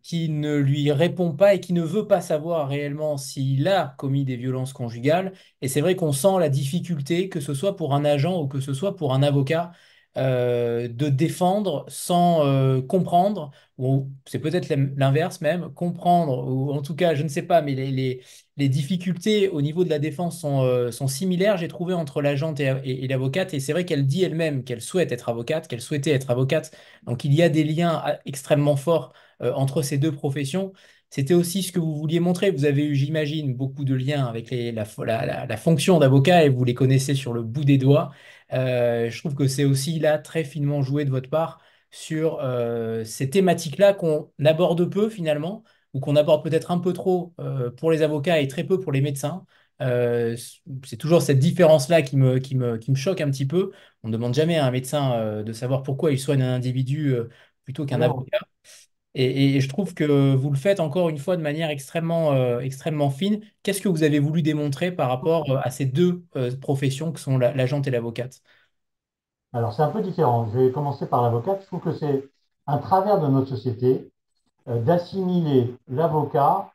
qui ne lui répond pas et qui ne veut pas savoir réellement s'il a commis des violences conjugales. Et c'est vrai qu'on sent la difficulté, que ce soit pour un agent ou que ce soit pour un avocat, de défendre sans comprendre, ou c'est peut-être l'inverse même, comprendre, ou en tout cas, je ne sais pas, mais les difficultés au niveau de la défense sont similaires, j'ai trouvé, entre l'agente et l'avocate. Et c'est vrai qu'elle dit elle-même qu'elle souhaite être avocate, qu'elle souhaitait être avocate. Donc il y a des liens extrêmement forts entre ces deux professions. C'était aussi ce que vous vouliez montrer. Vous avez eu, j'imagine, beaucoup de liens avec la fonction d'avocat et vous les connaissez sur le bout des doigts. Je trouve que c'est aussi là très finement joué de votre part sur ces thématiques-là qu'on aborde peu finalement ou qu'on aborde peut-être un peu trop pour les avocats et très peu pour les médecins. Euh, c'est toujours cette différence-là qui me choque un petit peu. On ne demande jamais à un médecin de savoir pourquoi il soigne un individu plutôt qu'un Alors, avocat. Et je trouve que vous le faites encore une fois de manière extrêmement fine. Qu'est-ce que vous avez voulu démontrer par rapport à ces deux professions que sont l'agente et l'avocate? alors c'est un peu différent. Je vais commencer par l'avocate. Je trouve que c'est un travers de notre société d'assimiler l'avocat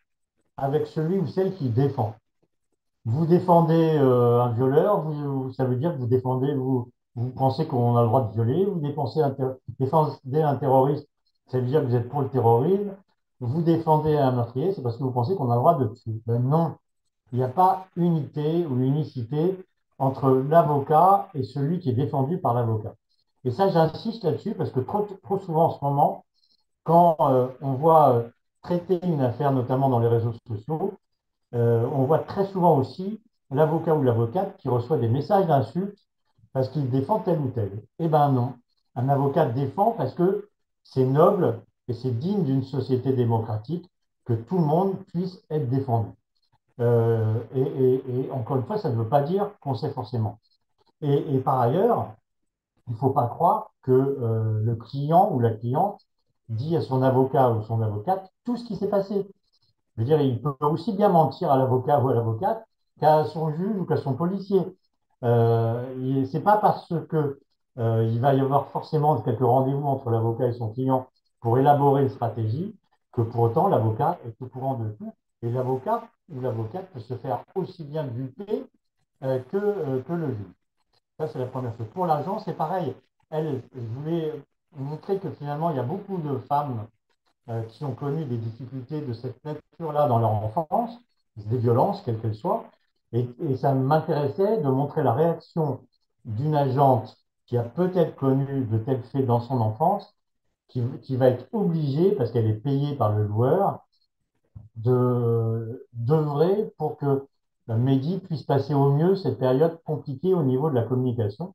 avec celui ou celle qui défend. Vous défendez un violeur, ça veut dire que vous défendez, vous pensez qu'on a le droit de violer, vous défendez un terroriste, ça veut dire que vous êtes pour le terrorisme, vous défendez un meurtrier, c'est parce que vous pensez qu'on a le droit de tuer. Ben non, il n'y a pas unité ou unicité entre l'avocat et celui qui est défendu par l'avocat. Et ça, j'insiste là-dessus parce que trop souvent en ce moment, quand on voit traiter une affaire, notamment dans les réseaux sociaux, on voit très souvent aussi l'avocat ou l'avocate qui reçoit des messages d'insultes parce qu'il défend tel ou tel. Eh bien non, un avocat défend parce que c'est noble et c'est digne d'une société démocratique que tout le monde puisse être défendu. Et encore une fois, ça ne veut pas dire qu'on sait forcément. Et par ailleurs, il ne faut pas croire que le client ou la cliente dit à son avocat ou son avocate tout ce qui s'est passé. Je veux dire, il peut aussi bien mentir à l'avocat ou à l'avocate qu'à son juge ou qu'à son policier. C'est pas parce que il va y avoir forcément quelques rendez-vous entre l'avocat et son client pour élaborer une stratégie que pour autant l'avocat est au courant de tout. Et l'avocat ou l'avocate peut se faire aussi bien duper que le juge. Ça, c'est la première chose. Pour l'argent, c'est pareil. Je voulais montrer que finalement, il y a beaucoup de femmes qui ont connu des difficultés de cette nature-là dans leur enfance, des violences, quelles qu'elles soient. Et ça m'intéressait de montrer la réaction d'une agente qui a peut-être connu de tels faits dans son enfance, qui va être obligée, parce qu'elle est payée par le loueur, d'œuvrer pour que Mehdi puisse passer au mieux cette période compliquée au niveau de la communication.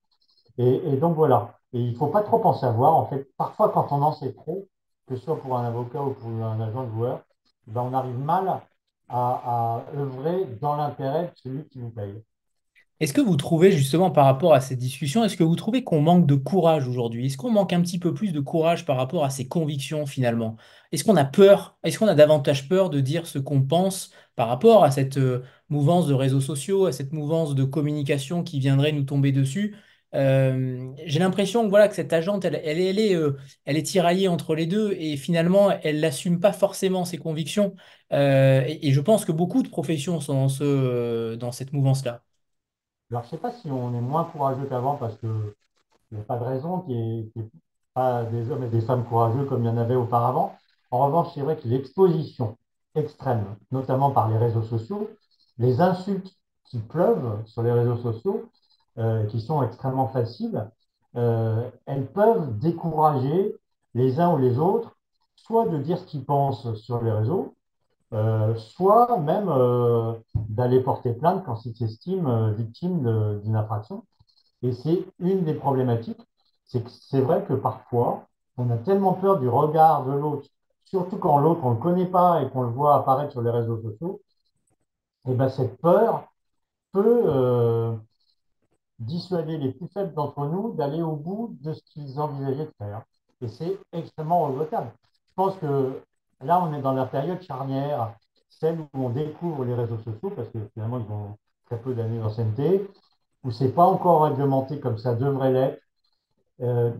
Et donc voilà. Et il ne faut pas trop en savoir. En fait, parfois, quand on en sait trop, que ce soit pour un avocat ou pour un agent de joueur, ben, on arrive mal à œuvrer dans l'intérêt de celui qui nous paye. Est-ce que vous trouvez justement par rapport à cette discussion, est-ce que vous trouvez qu'on manque de courage aujourd'hui? Est-ce qu'on manque un petit peu plus de courage par rapport à ses convictions finalement? Est-ce qu'on a peur? Est-ce qu'on a davantage peur de dire ce qu'on pense par rapport à cette mouvance de réseaux sociaux, à cette mouvance de communication qui viendrait nous tomber dessus? J'ai l'impression que voilà que cette agente, elle est tiraillée entre les deux et finalement elle n'assume pas forcément ses convictions. Et je pense que beaucoup de professions sont dans cette mouvance-là. Alors, je ne sais pas si on est moins courageux qu'avant parce qu'il n'y a pas de raison qu'il n'y ait pas des hommes et des femmes courageux comme il y en avait auparavant. En revanche, c'est vrai que l'exposition extrême, notamment par les réseaux sociaux, les insultes qui pleuvent sur les réseaux sociaux, qui sont extrêmement faciles, elles peuvent décourager les uns ou les autres, soit de dire ce qu'ils pensent sur les réseaux, soit même d'aller porter plainte quand ils s'estiment victimes d'une infraction. Et c'est une des problématiques, c'est que c'est vrai que parfois, on a tellement peur du regard de l'autre, surtout quand l'autre, on ne le connaît pas et qu'on le voit apparaître sur les réseaux sociaux, et ben cette peur peut dissuader les plus faibles d'entre nous d'aller au bout de ce qu'ils envisageaient de faire. Et c'est extrêmement regrettable. Je pense que là, on est dans la période charnière, celle où on découvre les réseaux sociaux, parce que finalement, ils ont très peu d'années d'ancienneté, où c'est pas encore réglementé comme ça devrait l'être, euh,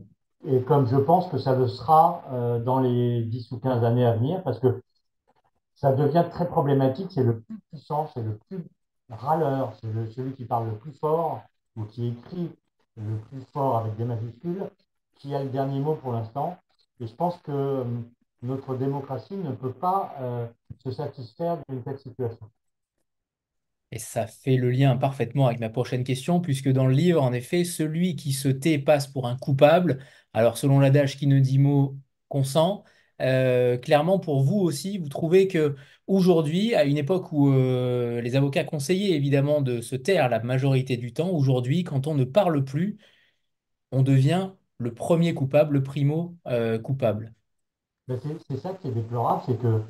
et comme je pense que ça le sera dans les 10 ou 15 années à venir, parce que ça devient très problématique. C'est le plus puissant, c'est le plus râleur, c'est celui qui parle le plus fort ou qui écrit le plus fort avec des majuscules, qui a le dernier mot pour l'instant. Et je pense que notre démocratie ne peut pas se satisfaire d'une telle situation. Et ça fait le lien parfaitement avec ma prochaine question, puisque dans le livre, en effet, celui qui se tait passe pour un coupable. Alors, selon l'adage qui ne dit mot, consent. Clairement, pour vous aussi, vous trouvez que aujourd'hui, à une époque où les avocats conseillaient évidemment de se taire la majorité du temps, aujourd'hui, quand on ne parle plus, on devient le premier coupable, le primo coupable. Mais c'est ça qui est déplorable, c'est que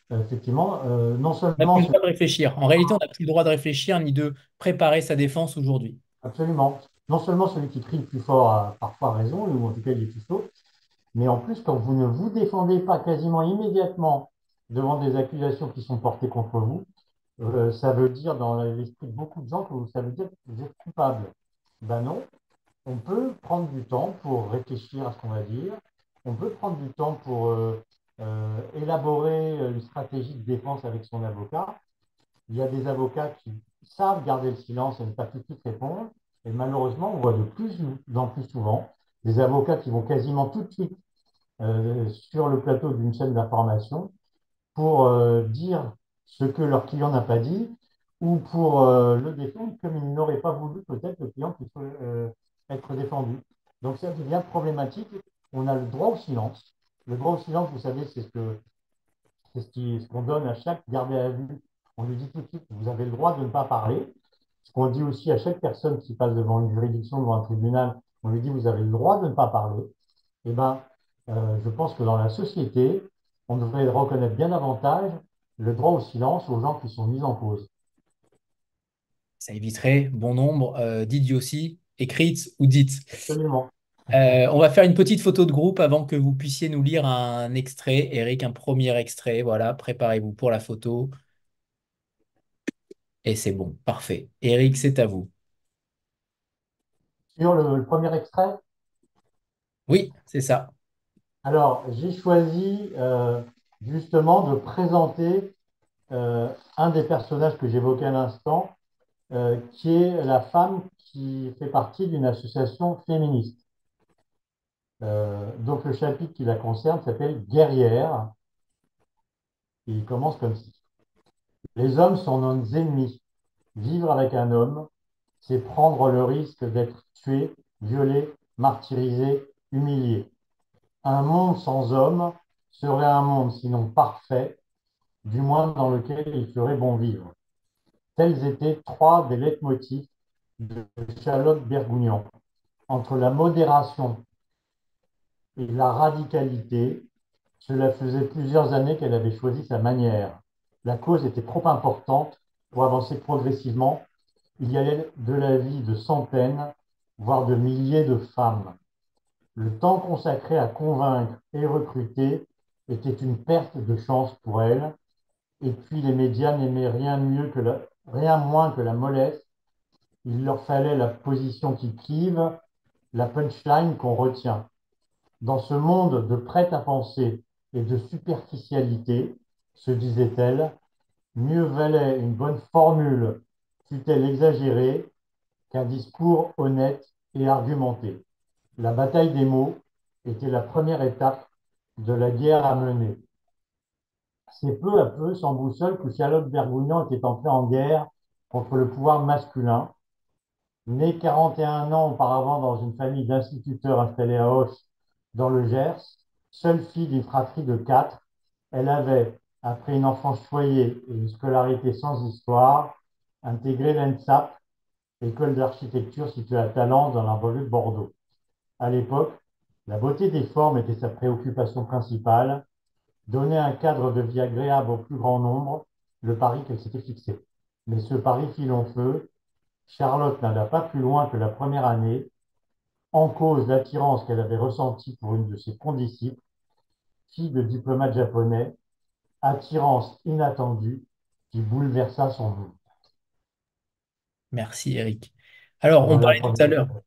effectivement, non On n'a plus seulement le droit de réfléchir. En réalité, on n'a plus le droit de réfléchir ni de préparer sa défense aujourd'hui. absolument, non seulement celui qui crie le plus fort a parfois raison, ou en tout cas il est plus chaud, mais en plus, quand vous ne vous défendez pas quasiment immédiatement devant des accusations qui sont portées contre vous, ça veut dire dans l'esprit de beaucoup de gens que ça veut dire que vous êtes coupable. Ben non, on peut prendre du temps pour réfléchir à ce qu'on va dire, on peut prendre du temps pour élaborer une stratégie de défense avec son avocat. Il y a des avocats qui savent garder le silence et ne pas tout de suite répondre. Et malheureusement, on voit de plus en plus souvent des avocats qui vont quasiment tout de suite sur le plateau d'une chaîne d'information pour dire ce que leur client n'a pas dit ou pour le défendre comme il n'aurait pas voulu peut-être le client puisse être défendu. Donc ça devient problématique. On a le droit au silence. Le droit au silence, vous savez, ce qu'on donne à chaque gardé à vue. On lui dit tout de suite, vous avez le droit de ne pas parler. Ce qu'on dit aussi à chaque personne qui passe devant une juridiction, devant un tribunal, on lui dit, vous avez le droit de ne pas parler. Eh ben, je pense que dans la société, on devrait reconnaître bien davantage le droit au silence aux gens qui sont mis en cause. Ça éviterait bon nombre d'idioties écrites ou dites. Absolument. On va faire une petite photo de groupe avant que vous puissiez nous lire un extrait. Eric, un premier extrait. Voilà, préparez-vous pour la photo. Et c'est bon, parfait. Eric, c'est à vous. Sur le premier extrait, Oui, c'est ça. alors j'ai choisi justement de présenter un des personnages que j'évoquais à l'instant, qui est la femme qui fait partie d'une association féministe. Donc le chapitre qui la concerne s'appelle Guerrière, et il commence comme ci. Les hommes sont nos ennemis. Vivre avec un homme, c'est prendre le risque d'être tué, violé, martyrisé, humilié. Un monde sans hommes serait un monde sinon parfait, du moins dans lequel il ferait bon vivre. Tels étaient trois des leitmotifs de Charlotte Bergougnan. entre la modération et la radicalité. Cela faisait plusieurs années qu'elle avait choisi sa manière. La cause était trop importante pour avancer progressivement. Il y allait de la vie de centaines, voire de milliers de femmes. Le temps consacré à convaincre et recruter était une perte de chance pour elle. Et puis les médias n'aimaient rien moins que la mollesse. Il leur fallait la position qui clive, la punchline qu'on retient. Dans ce monde de prêt-à-penser et de superficialité, se disait-elle, mieux valait une bonne formule, fût-elle exagérée, qu'un discours honnête et argumenté. La bataille des mots était la première étape de la guerre à mener. C'est peu à peu, sans boussole, que Charlotte Bergougnan était entrée en guerre contre le pouvoir masculin. Née 41 ans auparavant dans une famille d'instituteurs installée à Auch, dans le Gers, seule fille d'une fratrie de quatre, elle avait, après une enfance choyée et une scolarité sans histoire, intégré l'ENSAP, école d'architecture située à Talence dans la banlieue de Bordeaux. À l'époque, la beauté des formes était sa préoccupation principale, donner un cadre de vie agréable au plus grand nombre, le pari qu'elle s'était fixé. Mais ce pari fit long feu. Charlotte n'alla pas plus loin que la première année, en cause l'attirance qu'elle avait ressentie pour une de ses condisciples, fille de diplomate japonais, attirance inattendue qui bouleversa son monde. Merci Eric. Alors, Voilà le premier livre.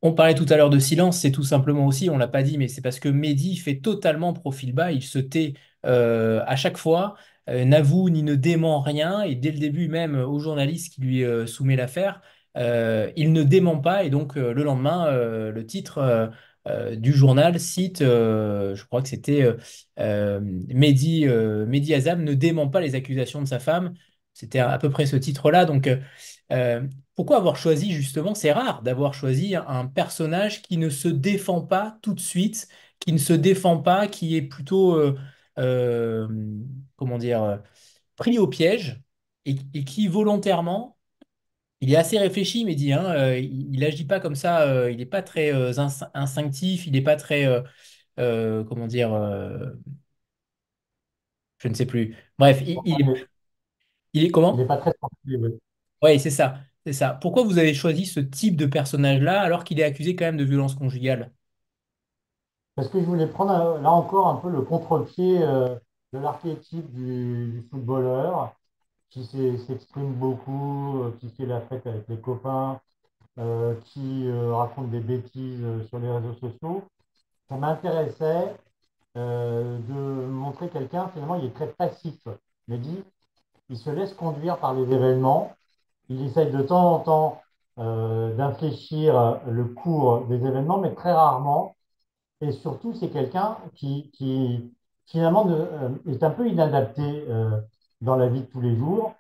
on parlait tout à l'heure de silence, c'est tout simplement aussi, on l'a pas dit, mais c'est parce que Mehdi fait totalement profil bas, il se tait à chaque fois, n'avoue ni ne dément rien, et dès le début même au journaliste qui lui soumet l'affaire, il ne dément pas, et donc le lendemain, le titre du journal cite, je crois que c'était Mehdi Azam ne dément pas les accusations de sa femme, c'était à peu près ce titre-là, donc euh, pourquoi avoir choisi justement, c'est rare d'avoir choisi un personnage qui ne se défend pas tout de suite, qui ne se défend pas, qui est plutôt, euh, comment dire, pris au piège et qui volontairement, il est assez réfléchi, mais dit, hein, il agit pas comme ça, il n'est pas très instinctif, il n'est pas très, comment dire, je ne sais plus. Bref, il est Il comment? n'est pas très sensible. Oui, c'est ça, c'est ça. Pourquoi vous avez choisi ce type de personnage-là alors qu'il est accusé quand même de violence conjugale? Parce que je voulais prendre là encore un peu le contre-pied de l'archétype du footballeur qui s'exprime beaucoup, qui fait la fête avec les copains, qui raconte des bêtises sur les réseaux sociaux. Ça m'intéressait de montrer quelqu'un, finalement, il est très passif. Mais dit, il se laisse conduire par les événements, il essaye de temps en temps d'infléchir le cours des événements, mais très rarement. Et surtout, c'est quelqu'un qui finalement, est un peu inadapté dans la vie de tous les jours.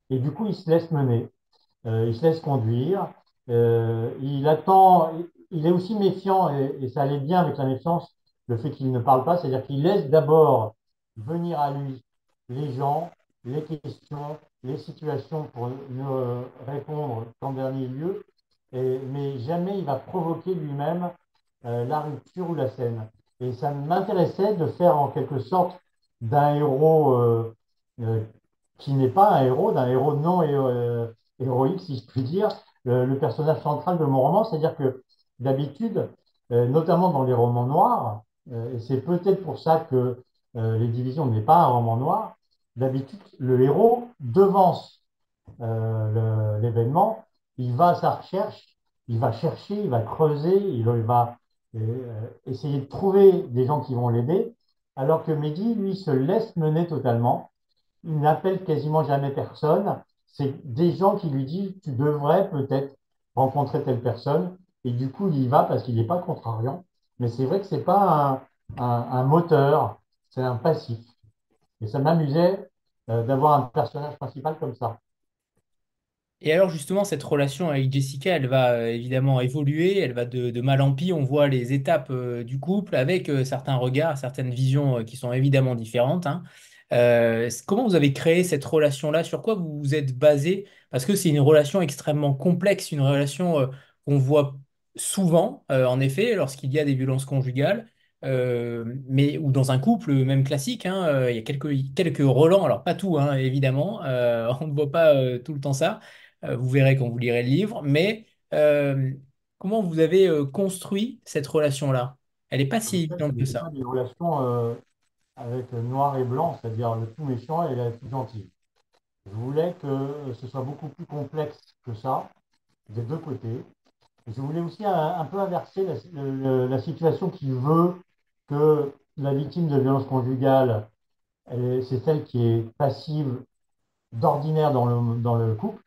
Et du coup, il se laisse mener. Il se laisse conduire. Il attend. Il est aussi méfiant, et ça allait bien avec la méfiance, le fait qu'il ne parle pas, c'est-à-dire qu'il laisse d'abord venir à lui les gens, les questions, les situations pour ne répondre qu'en dernier lieu, mais jamais il va provoquer lui-même la rupture ou la scène. Et ça m'intéressait de faire en quelque sorte d'un héros euh, qui n'est pas un héros, d'un héros non héroïque, si je puis dire, le personnage central de mon roman. C'est-à-dire que d'habitude, notamment dans les romans noirs, et c'est peut-être pour ça que Les Divisions n'est pas un roman noir, d'habitude, le héros devance l'événement, il va à sa recherche, il va chercher, il va creuser, il va essayer de trouver des gens qui vont l'aider, alors que Mehdi, lui, se laisse mener totalement. Il n'appelle quasiment jamais personne. C'est des gens qui lui disent, tu devrais peut-être rencontrer telle personne. Et du coup, il y va parce qu'il n'est pas contrariant. Mais c'est vrai que c'est pas un moteur, c'est un passif. Et ça m'amusait d'avoir un personnage principal comme ça. Et alors justement, cette relation avec Jessica, elle va évidemment évoluer, elle va de mal en pis, on voit les étapes du couple avec certains regards, certaines visions qui sont évidemment différentes, hein. Comment vous avez créé cette relation-là? Sur quoi vous vous êtes basé? Parce que c'est une relation extrêmement complexe, une relation qu'on voit. souvent, en effet, lorsqu'il y a des violences conjugales, mais ou dans un couple même classique, hein, il y a quelques relents, alors pas tout, hein, évidemment, on ne voit pas tout le temps ça. Vous verrez quand vous lirez le livre, mais comment vous avez construit cette relation-là? Elle n'est pas En si fait, évidente que c'est pas ça. des relations avec le noir et blanc, c'est-à-dire le tout méchant et la tout gentille. Je voulais que ce soit beaucoup plus complexe que ça, des deux côtés. Je voulais aussi un peu inverser la situation qui veut que la victime de violence conjugale, c'est celle qui est passive d'ordinaire dans le couple.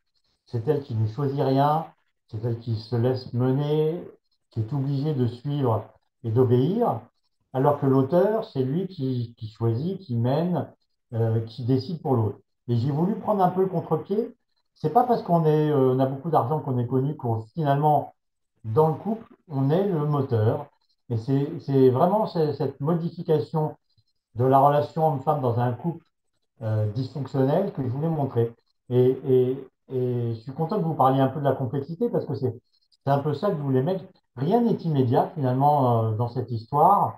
C'est elle qui ne choisit rien, c'est elle qui se laisse mener, qui est obligée de suivre et d'obéir, alors que l'auteur, c'est lui qui choisit, qui mène, qui décide pour l'autre. Et j'ai voulu prendre un peu le contre-pied. C'est pas parce on a beaucoup d'argent qu'on est connu qu'on finalement, dans le couple, on est le moteur. Et c'est vraiment cette modification de la relation homme-femme dans un couple dysfonctionnel que je voulais montrer. Et je suis content que vous parliez un peu de la complexité parce que c'est un peu ça que je voulais mettre. Rien n'est immédiat finalement dans cette histoire.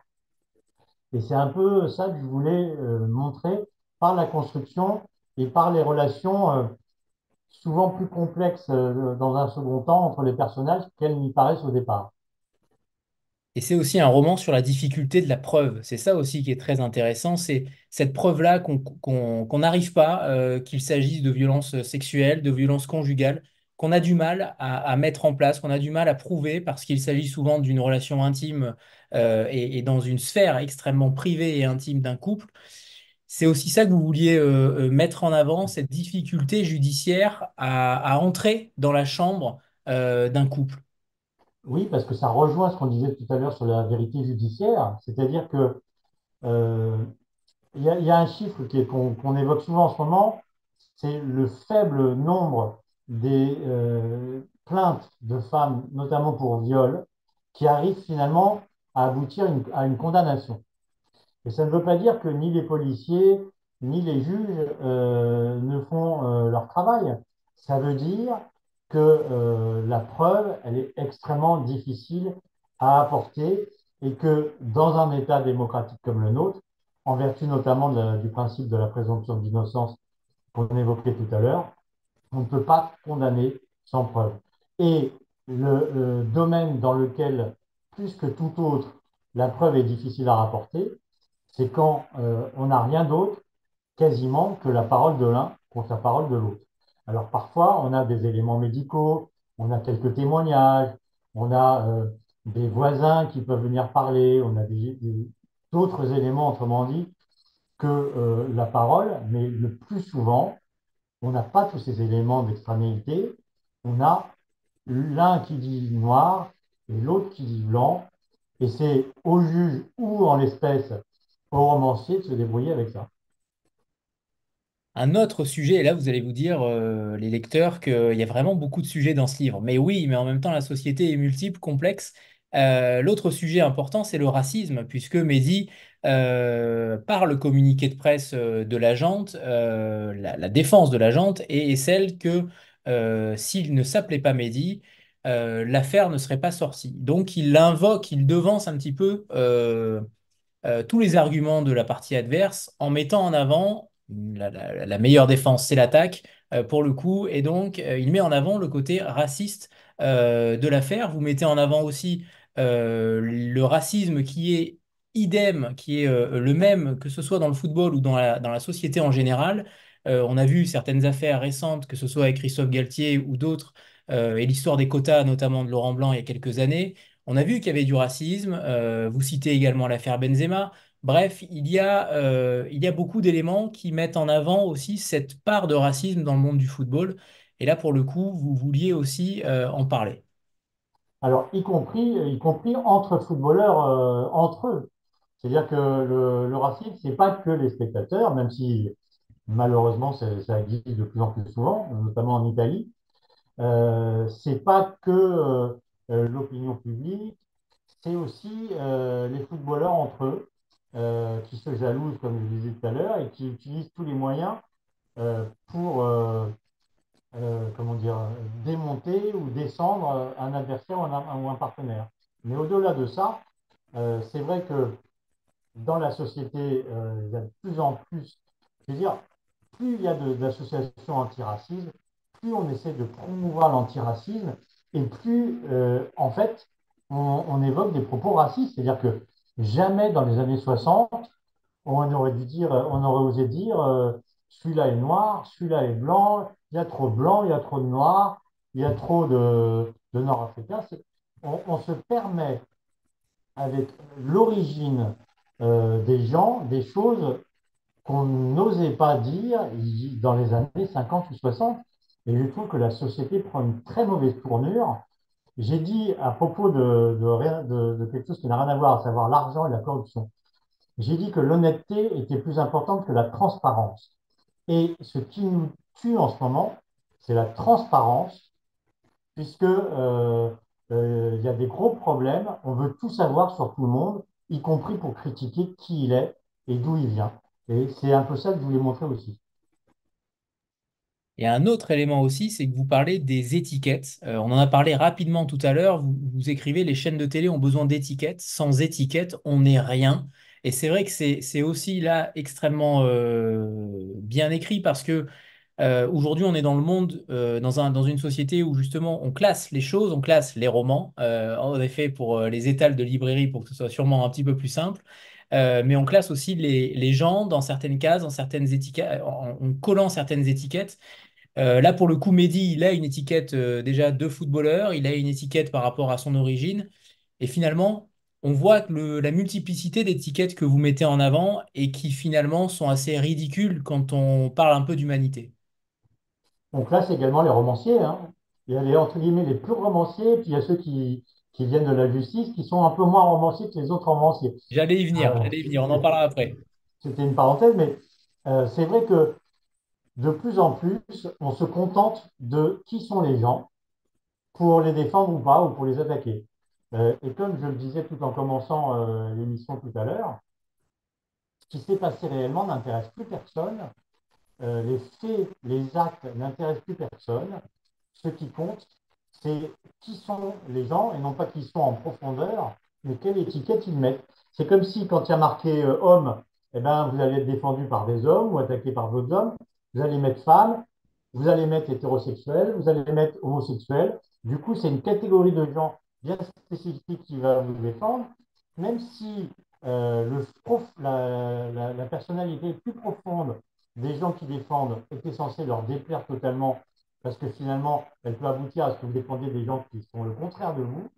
Et c'est un peu ça que je voulais montrer par la construction et par les relations souvent plus complexes dans un second temps entre les personnages qu'elles n'y paraissent au départ. Et c'est aussi un roman sur la difficulté de la preuve. C'est ça aussi qui est très intéressant, c'est cette preuve-là qu'on n'arrive pas, qu'il s'agisse de violences sexuelles, de violences conjugales, qu'on a du mal à mettre en place, qu'on a du mal à prouver parce qu'il s'agit souvent d'une relation intime et dans une sphère extrêmement privée et intime d'un couple. C'est aussi ça que vous vouliez mettre en avant, cette difficulté judiciaire à entrer dans la chambre d'un couple. Oui, parce que ça rejoint ce qu'on disait tout à l'heure sur la vérité judiciaire, c'est-à-dire que euh, il y a un chiffre qu'on évoque souvent en ce moment, c'est le faible nombre des plaintes de femmes, notamment pour viol, qui arrivent finalement à aboutir à une condamnation. Et ça ne veut pas dire que ni les policiers, ni les juges ne font leur travail. Ça veut dire que la preuve, elle est extrêmement difficile à apporter et que dans un État démocratique comme le nôtre, en vertu notamment du principe de la présomption d'innocence qu'on évoquait tout à l'heure, on ne peut pas condamner sans preuve. Et le domaine dans lequel, plus que tout autre, la preuve est difficile à rapporter, c'est quand on n'a rien d'autre quasiment que la parole de l'un contre la parole de l'autre. Alors parfois, on a des éléments médicaux, on a quelques témoignages, on a des voisins qui peuvent venir parler, on a d'autres éléments, autrement dit, que la parole, mais le plus souvent, on n'a pas tous ces éléments d'extranéité, on a l'un qui dit noir et l'autre qui dit blanc, et c'est au juge ou en l'espèce au romancier de se débrouiller avec ça. Un autre sujet, et là vous allez vous dire, les lecteurs, qu'il y a vraiment beaucoup de sujets dans ce livre. Mais oui, mais en même temps, la société est multiple, complexe. L'autre sujet important, c'est le racisme, puisque Mehdi, par le communiqué de presse de l'agente, la défense de l'agente est celle que s'il ne s'appelait pas Mehdi, l'affaire ne serait pas sortie. Donc il invoque, il devance un petit peu tous les arguments de la partie adverse en mettant en avant la meilleure défense, c'est l'attaque pour le coup. Et donc, il met en avant le côté raciste de l'affaire. Vous mettez en avant aussi le racisme qui est idem, qui est le même, que ce soit dans le football ou dans la société en général. On a vu certaines affaires récentes, que ce soit avec Christophe Galtier ou d'autres, et l'histoire des quotas, notamment de Laurent Blanc il y a quelques années. On a vu qu'il y avait du racisme. Vous citez également l'affaire Benzema. Bref, il y a beaucoup d'éléments qui mettent en avant aussi cette part de racisme dans le monde du football. Et là, pour le coup, vous vouliez aussi en parler. Alors, y compris entre footballeurs, entre eux. C'est-à-dire que le racisme, c'est pas que les spectateurs, même si malheureusement ça existe de plus en plus souvent, notamment en Italie. C'est pas que l'opinion publique, c'est aussi les footballeurs entre eux, qui se jalousent, comme je disais tout à l'heure, et qui utilisent tous les moyens pour comment dire, démonter ou descendre un adversaire ou un partenaire. Mais au-delà de ça, c'est vrai que dans la société, il y a de plus en plus, je veux dire, plus il y a d'associations antiracisme, plus on essaie de promouvoir l'antiracisme et plus, en fait, on évoque des propos racistes. C'est-à-dire que jamais dans les années 60, on aurait dû dire, on aurait osé dire, celui-là est noir, celui-là est blanc, il y a trop de blancs, il y a trop de noirs, il y a trop de nord-africains. On se permet avec l'origine des gens, des choses qu'on n'osait pas dire dans les années 50 ou 60. Et je trouve que la société prend une très mauvaise tournure. J'ai dit à propos de quelque chose qui n'a rien à voir, à savoir l'argent et la corruption. J'ai dit que l'honnêteté était plus importante que la transparence. Et ce qui nous tue en ce moment, c'est la transparence puisque il y a des gros problèmes. On veut tout savoir sur tout le monde, y compris pour critiquer qui il est et d'où il vient. Et c'est un peu ça que je voulais montrer aussi. Et un autre élément aussi, c'est que vous parlez des étiquettes. On en a parlé rapidement tout à l'heure. Vous écrivez les chaînes de télé ont besoin d'étiquettes. Sans étiquettes, on n'est rien. Et c'est vrai que c'est aussi là extrêmement bien écrit parce que aujourd'hui, on est dans le monde, dans une société où justement on classe les choses, on classe les romans, en effet pour les étals de librairie pour que ce soit sûrement un petit peu plus simple. Mais on classe aussi les gens dans certaines cases, dans certaines étiquettes, en collant certaines étiquettes. Là, pour le coup, Mehdi, il a une étiquette déjà de footballeur, il a une étiquette par rapport à son origine. Et finalement, on voit que la multiplicité d'étiquettes que vous mettez en avant et qui finalement sont assez ridicules quand on parle un peu d'humanité. On classe également les romanciers, hein. Il y a les, entre guillemets, les purs romanciers, puis il y a ceux qui viennent de la justice, qui sont un peu moins romanciers que les autres romanciers. J'allais y venir, on en parlera après. C'était une parenthèse, mais c'est vrai que de plus en plus, on se contente de qui sont les gens pour les défendre ou pas, ou pour les attaquer. Et comme je le disais tout en commençant l'émission tout à l'heure, ce qui s'est passé réellement n'intéresse plus personne. Les faits, les actes n'intéressent plus personne. Ce qui compte, c'est qui sont les gens et non pas qui sont en profondeur, mais quelle étiquette ils mettent. C'est comme si quand il y a marqué homme, eh ben, vous allez être défendu par des hommes ou attaqué par d'autres hommes. Vous allez mettre femme, vous allez mettre hétérosexuel, vous allez mettre homosexuel. Du coup, c'est une catégorie de gens bien spécifique qui va vous défendre, même si la personnalité plus profonde des gens qui défendent était censée leur déplaire totalement, parce que finalement, elle peut aboutir à ce que vous défendiez des gens qui sont le contraire de vous,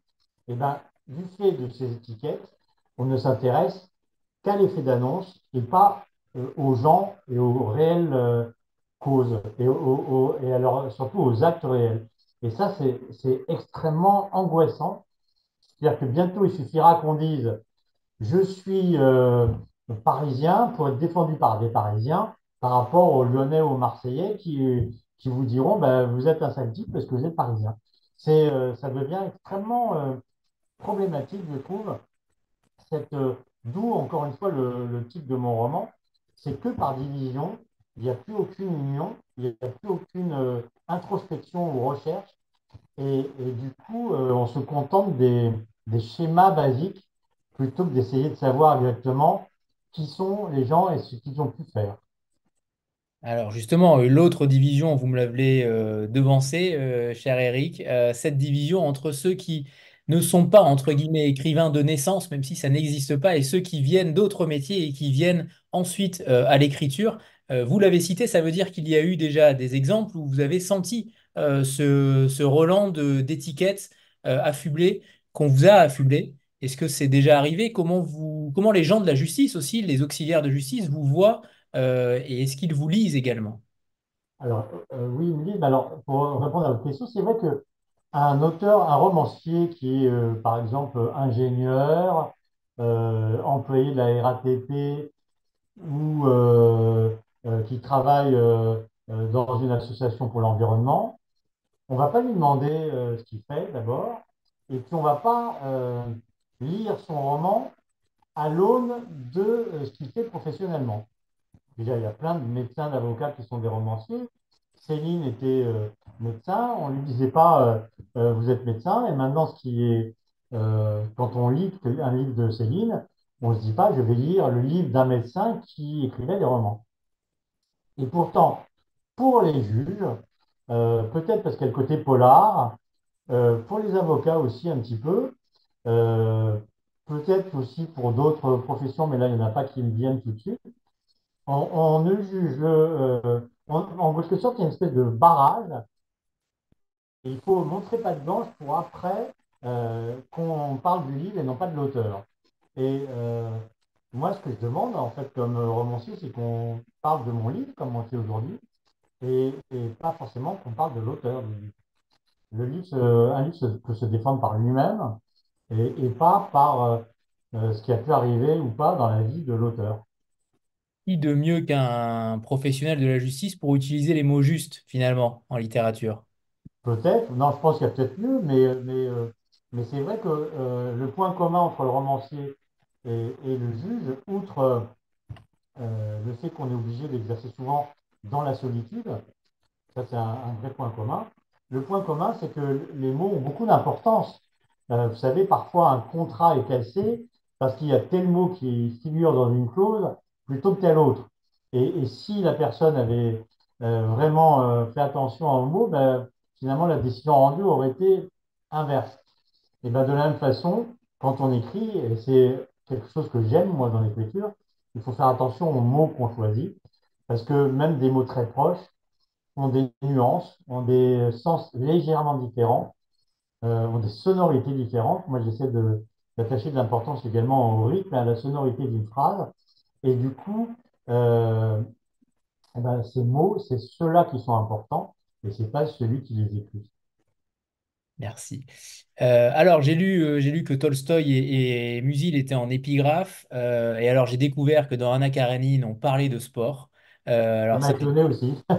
et bien, du fait de ces étiquettes, on ne s'intéresse qu'à l'effet d'annonce et pas aux gens et aux réelles causes et alors, surtout aux actes réels. Et ça, c'est extrêmement angoissant. C'est-à-dire que bientôt, il suffira qu'on dise je suis parisien pour être défendu par des Parisiens par rapport aux Lyonnais ou aux Marseillais qui vous diront ben, vous êtes un sale type parce que vous êtes parisien. Ça devient extrêmement problématique, je trouve. D'où, encore une fois, le titre de mon roman, c'est que par division, il n'y a plus aucune union, il n'y a plus aucune introspection ou recherche. Et du coup, on se contente des schémas basiques plutôt que d'essayer de savoir exactement qui sont les gens et ce qu'ils ont pu faire. Alors justement, l'autre division, vous me l'avez devancé, cher Eric, cette division entre ceux qui ne sont pas, entre guillemets, écrivains de naissance, même si ça n'existe pas, et ceux qui viennent d'autres métiers et qui viennent ensuite à l'écriture. Vous l'avez cité, ça veut dire qu'il y a eu déjà des exemples où vous avez senti ce relent d'étiquettes affublées, qu'on vous a affublé. Est-ce que c'est déjà arrivé? Comment les gens de la justice aussi, les auxiliaires de justice, vous voient et est-ce qu'ils vous lisent également? Alors, oui, Lise, alors, pour répondre à votre question, c'est vrai que un auteur, un romancier qui est, par exemple, ingénieur, employé de la RATP ou qui travaille dans une association pour l'environnement, on ne va pas lui demander ce qu'il fait d'abord, et puis on ne va pas lire son roman à l'aune de ce qu'il fait professionnellement. Déjà, il y a plein de médecins, d'avocats qui sont des romanciers. Céline était médecin, on ne lui disait pas vous êtes médecin. Et maintenant, quand on lit un livre de Céline, on ne se dit pas je vais lire le livre d'un médecin qui écrivait des romans. Et pourtant, pour les juges, peut-être parce qu'il y a le côté polar, pour les avocats aussi un petit peu, euh, peut-être aussi pour d'autres professions, mais là, il n'y en a pas qui me viennent tout de suite. On ne juge, en quelque sorte, il y a une espèce de barrage, et il faut montrer patte blanche pour après qu'on parle du livre et non pas de l'auteur. Et moi, ce que je demande, en fait, comme romancier, c'est qu'on parle de mon livre, comme on fait aujourd'hui, et pas forcément qu'on parle de l'auteur du livre. Un livre peut se défendre par lui-même et pas par ce qui a pu arriver ou pas dans la vie de l'auteur. Qui de mieux qu'un professionnel de la justice pour utiliser les mots justes, finalement, en littérature? Peut-être, non, je pense qu'il y a peut-être mieux, mais c'est vrai que le point commun entre le romancier et le juge, outre le fait qu'on est obligé d'exercer souvent dans la solitude, ça c'est un vrai point commun. Le point commun, c'est que les mots ont beaucoup d'importance. Vous savez, parfois un contrat est cassé parce qu'il y a tel mot qui figure dans une clause plutôt que tel autre. Et si la personne avait vraiment fait attention aux mots, ben, finalement la décision rendue aurait été inverse. Et ben, de la même façon, quand on écrit, et c'est quelque chose que j'aime moi dans l'écriture, il faut faire attention aux mots qu'on choisit, parce que même des mots très proches ont des nuances, ont des sens légèrement différents, ont des sonorités différentes. Moi, d'attacher de l'importance également au rythme et à la sonorité d'une phrase. Et du coup, euh, eh ben, ces mots, c'est ceux-là qui sont importants et c'est pas celui qui les écrit. Merci. Alors, j'ai lu que Tolstoï et Musil étaient en épigraphe. Et alors, j'ai découvert que dans Anna Karenine, on parlait de sport. Ça Alors, m'a c'était étonné aussi. Quand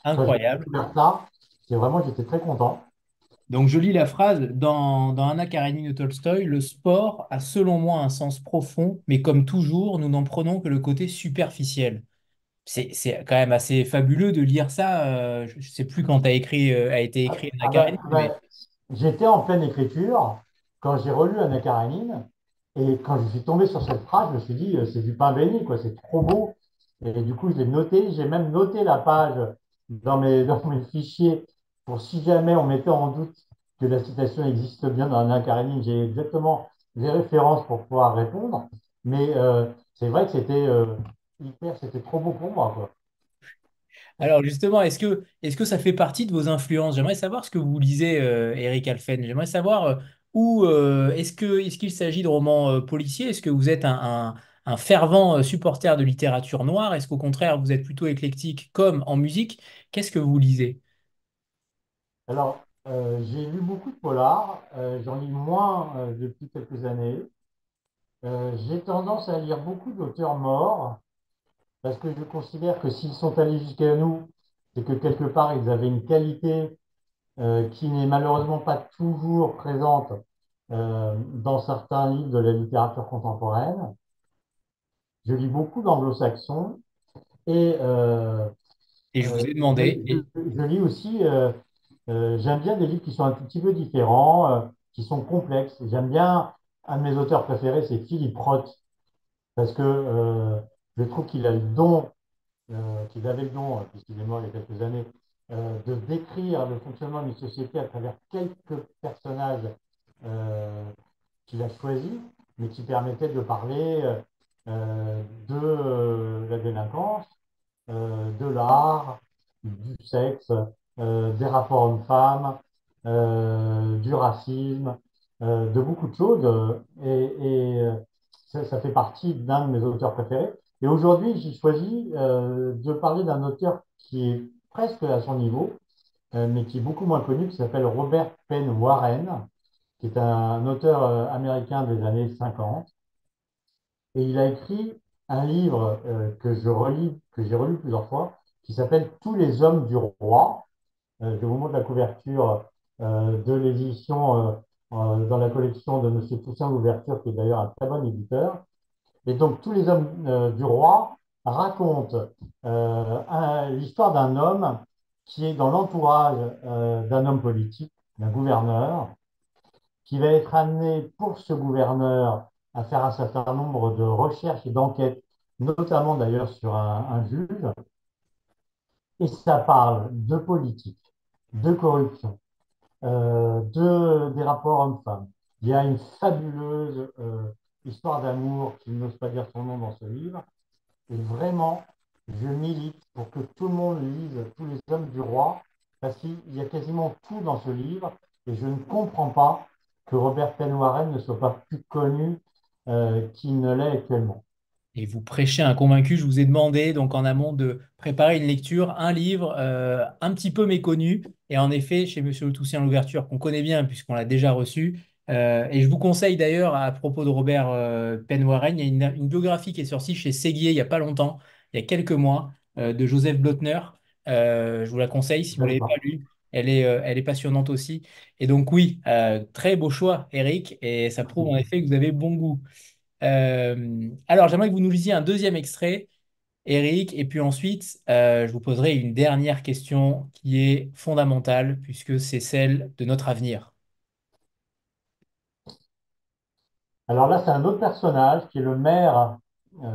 j'ai incroyable. découvert ça, j'étais très content. Donc, je lis la phrase dans Anna Karenine de Tolstoï, le sport a selon moi un sens profond, mais comme toujours, nous n'en prenons que le côté superficiel. C'est quand même assez fabuleux de lire ça. Je ne sais plus quand a été écrit Anna Karenine, mais J'étais en pleine écriture quand j'ai relu Anna Karenine et quand je suis tombé sur cette phrase, je me suis dit c'est du pain béni, quoi, c'est trop beau. Et du coup, je l'ai noté, j'ai même noté la page dans mes fichiers pour si jamais on mettait en doute que la citation existe bien dans Anna Karenine, j'ai exactement les références pour pouvoir répondre. Mais c'est vrai que c'était trop beau pour moi, quoi. alors justement, est-ce que ça fait partie de vos influences? J'aimerais savoir ce que vous lisez, Eric Alphen. J'aimerais savoir est-ce qu'il s'agit de romans policiers? Est-ce que vous êtes un fervent supporter de littérature noire? Est-ce qu'au contraire, vous êtes plutôt éclectique comme en musique? Qu'est-ce que vous lisez? Alors, j'ai lu beaucoup de polars, j'en lis moins depuis quelques années. J'ai tendance à lire beaucoup d'auteurs morts parce que je considère que s'ils sont allés jusqu'à nous, c'est que quelque part ils avaient une qualité qui n'est malheureusement pas toujours présente dans certains livres de la littérature contemporaine. Je lis beaucoup d'anglo-saxons et Et je vous ai demandé, je lis aussi, j'aime bien des livres qui sont un tout petit peu différents, qui sont complexes. J'aime bien, un de mes auteurs préférés, c'est Philippe Roth, parce que je trouve qu'il a le don, qu'il avait le don, puisqu'il est mort il y a quelques années, de décrire le fonctionnement d'une société à travers quelques personnages euh, qu'il a choisis, mais qui permettaient de parler de la délinquance, de l'art, du sexe, des rapports hommes-femmes, du racisme, de beaucoup de choses. Ça fait partie d'un de mes auteurs préférés. Et aujourd'hui, j'ai choisi de parler d'un auteur qui est presque à son niveau, mais qui est beaucoup moins connu, qui s'appelle Robert Penn Warren, qui est un auteur américain des années 50. Et il a écrit un livre que j'ai relu plusieurs fois, qui s'appelle Tous les hommes du roi. Je vous montre la couverture de l'édition dans la collection de Monsieur Toussaint Louverture, qui est d'ailleurs un très bon éditeur. Et donc, Tous les hommes du roi racontent l'histoire d'un homme qui est dans l'entourage d'un homme politique, d'un gouverneur, qui va être amené pour ce gouverneur à faire un certain nombre de recherches et d'enquêtes, notamment d'ailleurs sur un juge, et ça parle de politique, de corruption, des rapports hommes-femmes. Il y a une fabuleuse histoire d'amour, qui n'ose pas dire son nom dans ce livre, et vraiment, je milite pour que tout le monde lise Tous les hommes du roi, parce qu'il y a quasiment tout dans ce livre, et je ne comprends pas que Robert Penn Warren ne soit pas plus connu qu'il ne l'est actuellement. Et vous prêchez un convaincu. Je vous ai demandé donc en amont de préparer une lecture, un livre un petit peu méconnu. Et en effet, chez Monsieur Le Toussien, l'ouverture qu'on connaît bien puisqu'on l'a déjà reçu. Et je vous conseille d'ailleurs à propos de Robert Penn Warren, il y a une biographie qui est sortie chez Séguier il n'y a pas longtemps, il y a quelques mois, de Joseph Blotner. Je vous la conseille si Je vous ne ne l'avez connais pas pas. lue. Elle est passionnante aussi. Et donc oui, très beau choix, Eric. Et ça prouve en effet que vous avez bon goût. Alors, j'aimerais que vous nous lisiez un deuxième extrait, Eric, et puis ensuite, je vous poserai une dernière question qui est fondamentale, puisque c'est celle de notre avenir. Alors là, c'est un autre personnage qui est le maire,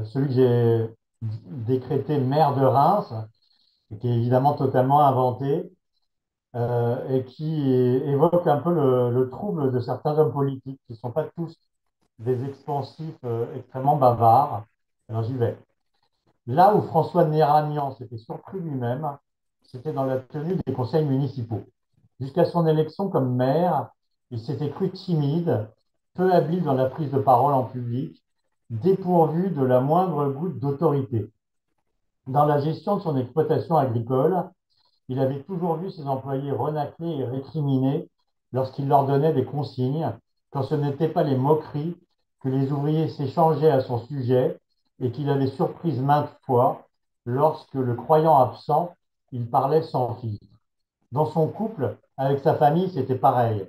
celui que j'ai décrété maire de Reims, et qui est évidemment totalement inventé, et qui évoque un peu le trouble de certains hommes politiques, qui ne sont pas tous des expansifs extrêmement bavards. Alors j'y vais. Là où François Néragnan s'était surpris lui-même, c'était dans la tenue des conseils municipaux. Jusqu'à son élection comme maire, il s'était cru timide, peu habile dans la prise de parole en public, dépourvu de la moindre goutte d'autorité. Dans la gestion de son exploitation agricole, il avait toujours vu ses employés renâcler et récriminer lorsqu'il leur donnait des consignes, quand ce n'étaient pas les moqueries que les ouvriers s'échangeaient à son sujet et qu'il avait surprises maintes fois lorsque, le croyant absent, il parlait sans filtre. Dans son couple, avec sa famille, c'était pareil.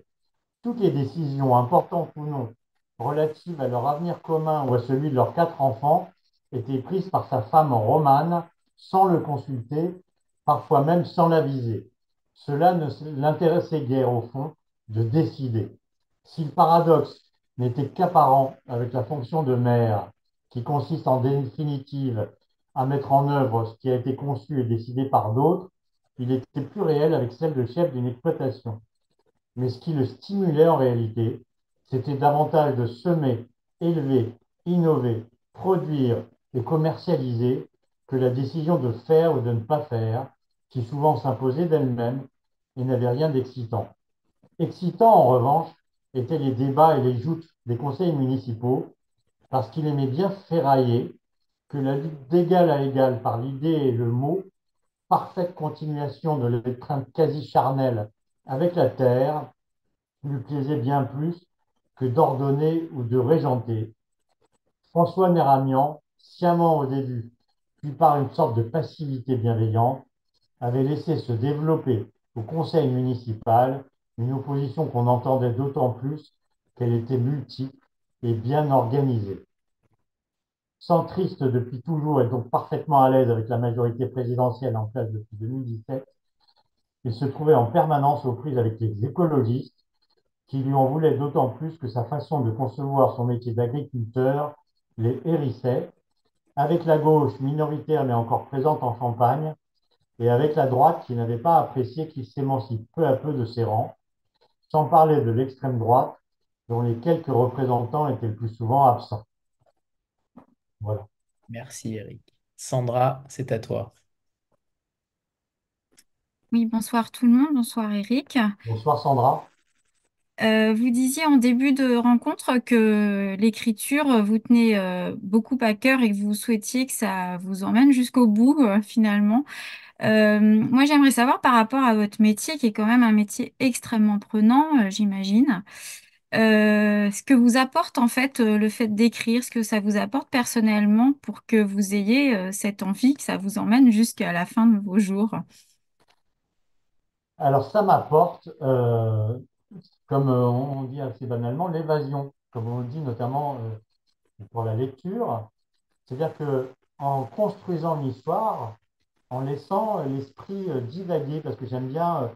Toutes les décisions, importantes ou non, relatives à leur avenir commun ou à celui de leurs quatre enfants, étaient prises par sa femme romane, sans le consulter, parfois même sans l'aviser. Cela ne l'intéressait guère, au fond, de décider. Si le paradoxe n'était qu'apparent avec la fonction de mère, qui consiste en définitive à mettre en œuvre ce qui a été conçu et décidé par d'autres, il était plus réel avec celle de chef d'une exploitation. Mais ce qui le stimulait en réalité, c'était davantage de semer, élever, innover, produire et commercialiser que la décision de faire ou de ne pas faire, qui souvent s'imposait d'elle-même et n'avait rien d'excitant. Excitants, en revanche, étaient les débats et les joutes des conseils municipaux, parce qu'il aimait bien ferrailler que la lutte d'égal à égal par l'idée et le mot, parfaite continuation de l'étreinte quasi charnelle avec la terre, lui plaisait bien plus que d'ordonner ou de régenter. François Méramian, sciemment au début, puis par une sorte de passivité bienveillante, avait laissé se développer au conseil municipal une opposition qu'on entendait d'autant plus qu'elle était multiple et bien organisée. Centriste depuis toujours et donc parfaitement à l'aise avec la majorité présidentielle en place depuis 2017, il se trouvait en permanence aux prises avec les écologistes qui lui en voulait d'autant plus que sa façon de concevoir son métier d'agriculteur les hérissait, avec la gauche minoritaire mais encore présente en Champagne, et avec la droite qui n'avait pas apprécié qu'il s'émancipe peu à peu de ses rangs, sans parler de l'extrême droite, dont les quelques représentants étaient le plus souvent absents. Voilà. Merci, Eric. Sandra, c'est à toi. Oui, bonsoir tout le monde, bonsoir Eric. Bonsoir Sandra. Vous disiez en début de rencontre que l'écriture vous tenait beaucoup à cœur et que vous souhaitiez que ça vous emmène jusqu'au bout finalement. Moi, j'aimerais savoir par rapport à votre métier, qui est quand même un métier extrêmement prenant, j'imagine, ce que vous apporte en fait le fait d'écrire, ce que ça vous apporte personnellement pour que vous ayez cette envie, que ça vous emmène jusqu'à la fin de vos jours. Alors ça m'apporte, comme on dit assez banalement, l'évasion, comme on dit notamment pour la lecture. C'est-à-dire que en construisant une histoire, en laissant l'esprit divaguer, parce que j'aime bien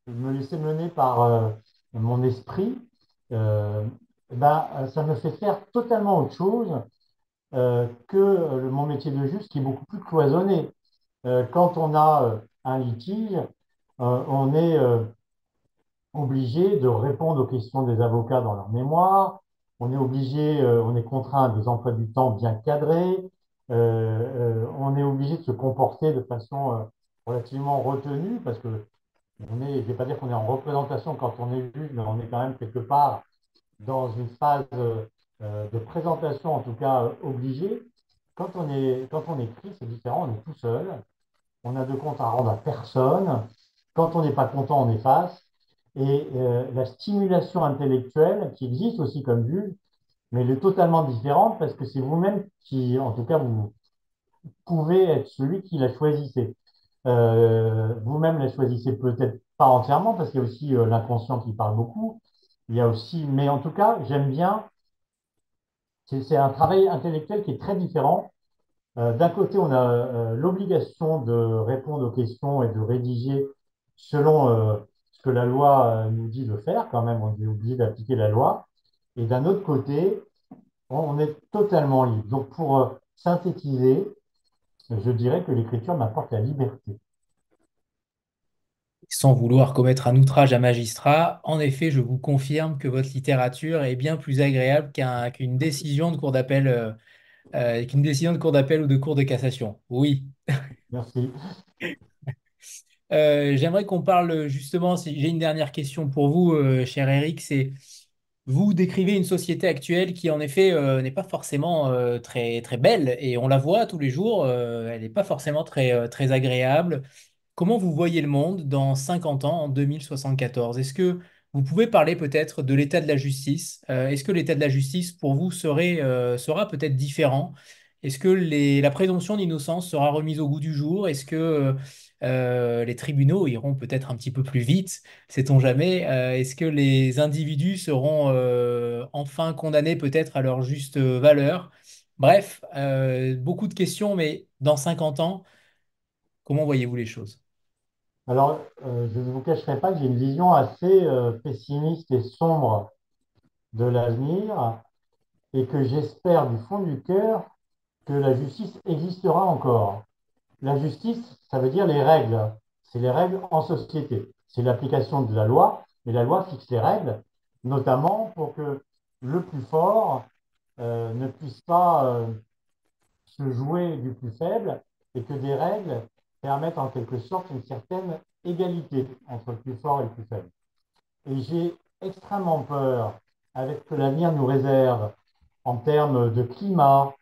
me laisser mener par mon esprit. euh, Ça me fait faire totalement autre chose que mon métier de juge qui est beaucoup plus cloisonné. Quand on a un litige, on est obligé de répondre aux questions des avocats dans leur mémoire. On est obligé, on est contraint à des emplois du temps bien cadrés. On est obligé de se comporter de façon relativement retenue parce que je ne vais pas dire qu'on est en représentation quand on est juge, mais on est quand même quelque part dans une phase de présentation, en tout cas obligée. Quand on écrit, c'est différent, on est tout seul. On a de compte à rendre à personne. Quand on n'est pas content, on efface. Et la stimulation intellectuelle, qui existe aussi comme juge, mais elle est totalement différente parce que c'est vous-même qui, en tout cas, vous pouvez être celui qui la choisissez. Vous-même la choisissez peut-être pas entièrement parce qu'il y a aussi l'inconscient qui parle beaucoup. Il y a aussi, mais en tout cas, j'aime bien, c'est un travail intellectuel qui est très différent. D'un côté, on a l'obligation de répondre aux questions et de rédiger selon ce que la loi nous dit de faire, quand même, on est obligé d'appliquer la loi. Et d'un autre côté, on est totalement libre. Donc, pour synthétiser, je dirais que l'écriture m'apporte la liberté. Sans vouloir commettre un outrage à magistrat, en effet, je vous confirme que votre littérature est bien plus agréable qu'une décision de cour d'appel, qu'une décision de cour d'appel ou de cour de cassation. Oui. Merci. J'aimerais qu'on parle justement, si j'ai une dernière question pour vous, cher Eric, c'est vous décrivez une société actuelle qui en effet n'est pas forcément très, très belle et on la voit tous les jours, elle n'est pas forcément très, très agréable. Comment vous voyez le monde dans 50 ans, en 2074? Est-ce que vous pouvez parler peut-être de l'état de la justice? Est-ce que l'état de la justice pour vous sera peut-être différent? Est-ce que la présomption d'innocence sera remise au goût du jour? Est-ce que les tribunaux iront peut-être un petit peu plus vite? Sait-on jamais? Est-ce que les individus seront enfin condamnés peut-être à leur juste valeur? Bref, beaucoup de questions, mais dans 50 ans, comment voyez-vous les choses? Alors, je ne vous cacherai pas que j'ai une vision assez pessimiste et sombre de l'avenir et que j'espère du fond du cœur que la justice existera encore. La justice, ça veut dire les règles. C'est les règles en société. C'est l'application de la loi, mais la loi fixe les règles, notamment pour que le plus fort ne puisse pas se jouer du plus faible et que des règles permettent en quelque sorte une certaine égalité entre le plus fort et le plus faible. Et j'ai extrêmement peur avec ce que l'avenir nous réserve en termes de climat,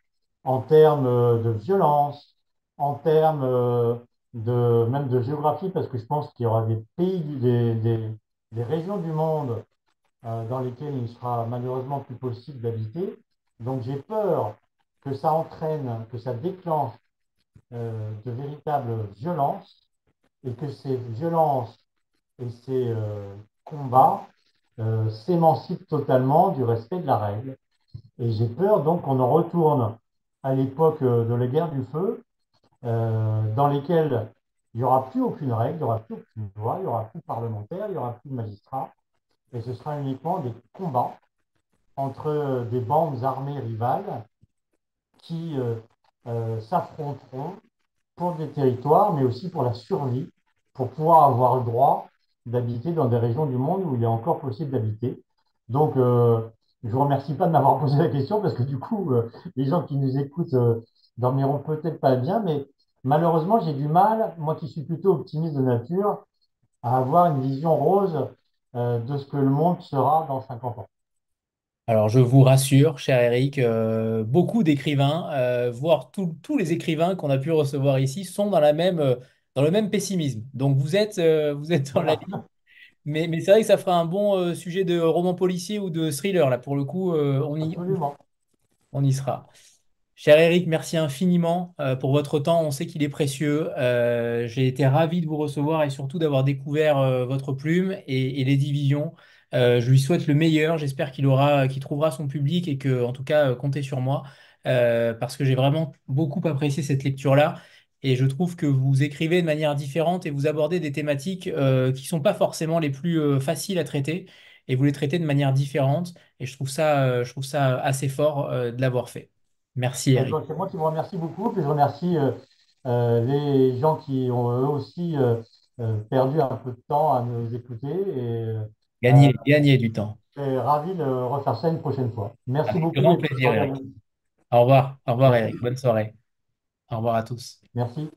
en termes de violence, en termes même de géographie, parce que je pense qu'il y aura des pays, des régions du monde dans lesquelles il ne sera malheureusement plus possible d'habiter. Donc j'ai peur que ça entraîne, que ça déclenche de véritables violences et que ces violences et ces combats s'émancipent totalement du respect de la règle. Et j'ai peur donc qu'on en retourne à l'époque de la guerre du feu, dans lesquelles il n'y aura plus aucune règle, il n'y aura plus aucune loi, il n'y aura plus de parlementaires, il n'y aura plus de magistrats, et ce sera uniquement des combats entre des bandes armées rivales qui s'affronteront pour des territoires, mais aussi pour la survie, pour pouvoir avoir le droit d'habiter dans des régions du monde où il est encore possible d'habiter. Donc, je vous remercie pas de m'avoir posé la question parce que du coup, les gens qui nous écoutent dormiront peut-être pas bien, mais malheureusement, j'ai du mal, moi qui suis plutôt optimiste de nature, à avoir une vision rose de ce que le monde sera dans 50 ans. Alors, je vous rassure, cher Eric, beaucoup d'écrivains, voire tous les écrivains qu'on a pu recevoir ici, sont dans le même pessimisme. Donc, vous êtes dans la Voilà, ligne. Mais c'est vrai que ça fera un bon sujet de roman policier ou de thriller. Là, pour le coup, absolument. on y sera. Cher Eric, merci infiniment pour votre temps. On sait qu'il est précieux. J'ai été ravi de vous recevoir et surtout d'avoir découvert votre plume et les divisions. Je lui souhaite le meilleur. J'espère qu'il trouvera son public et que, en tout cas, comptez sur moi parce que j'ai vraiment beaucoup apprécié cette lecture-là. Et je trouve que vous écrivez de manière différente et vous abordez des thématiques qui sont pas forcément les plus faciles à traiter. Et vous les traitez de manière différente. Et je trouve ça assez fort de l'avoir fait. Merci, Ben, Eric. c'est moi qui vous remercie beaucoup, puis je remercie les gens qui ont eux aussi perdu un peu de temps à nous écouter et Gagner, gagner du temps. je suis ravi de refaire ça une prochaine fois. Merci Avec beaucoup grand et bonne plaisir, soirée à Eric. vous. Au revoir, Merci. Eric. Bonne soirée. Au revoir à tous. Merci.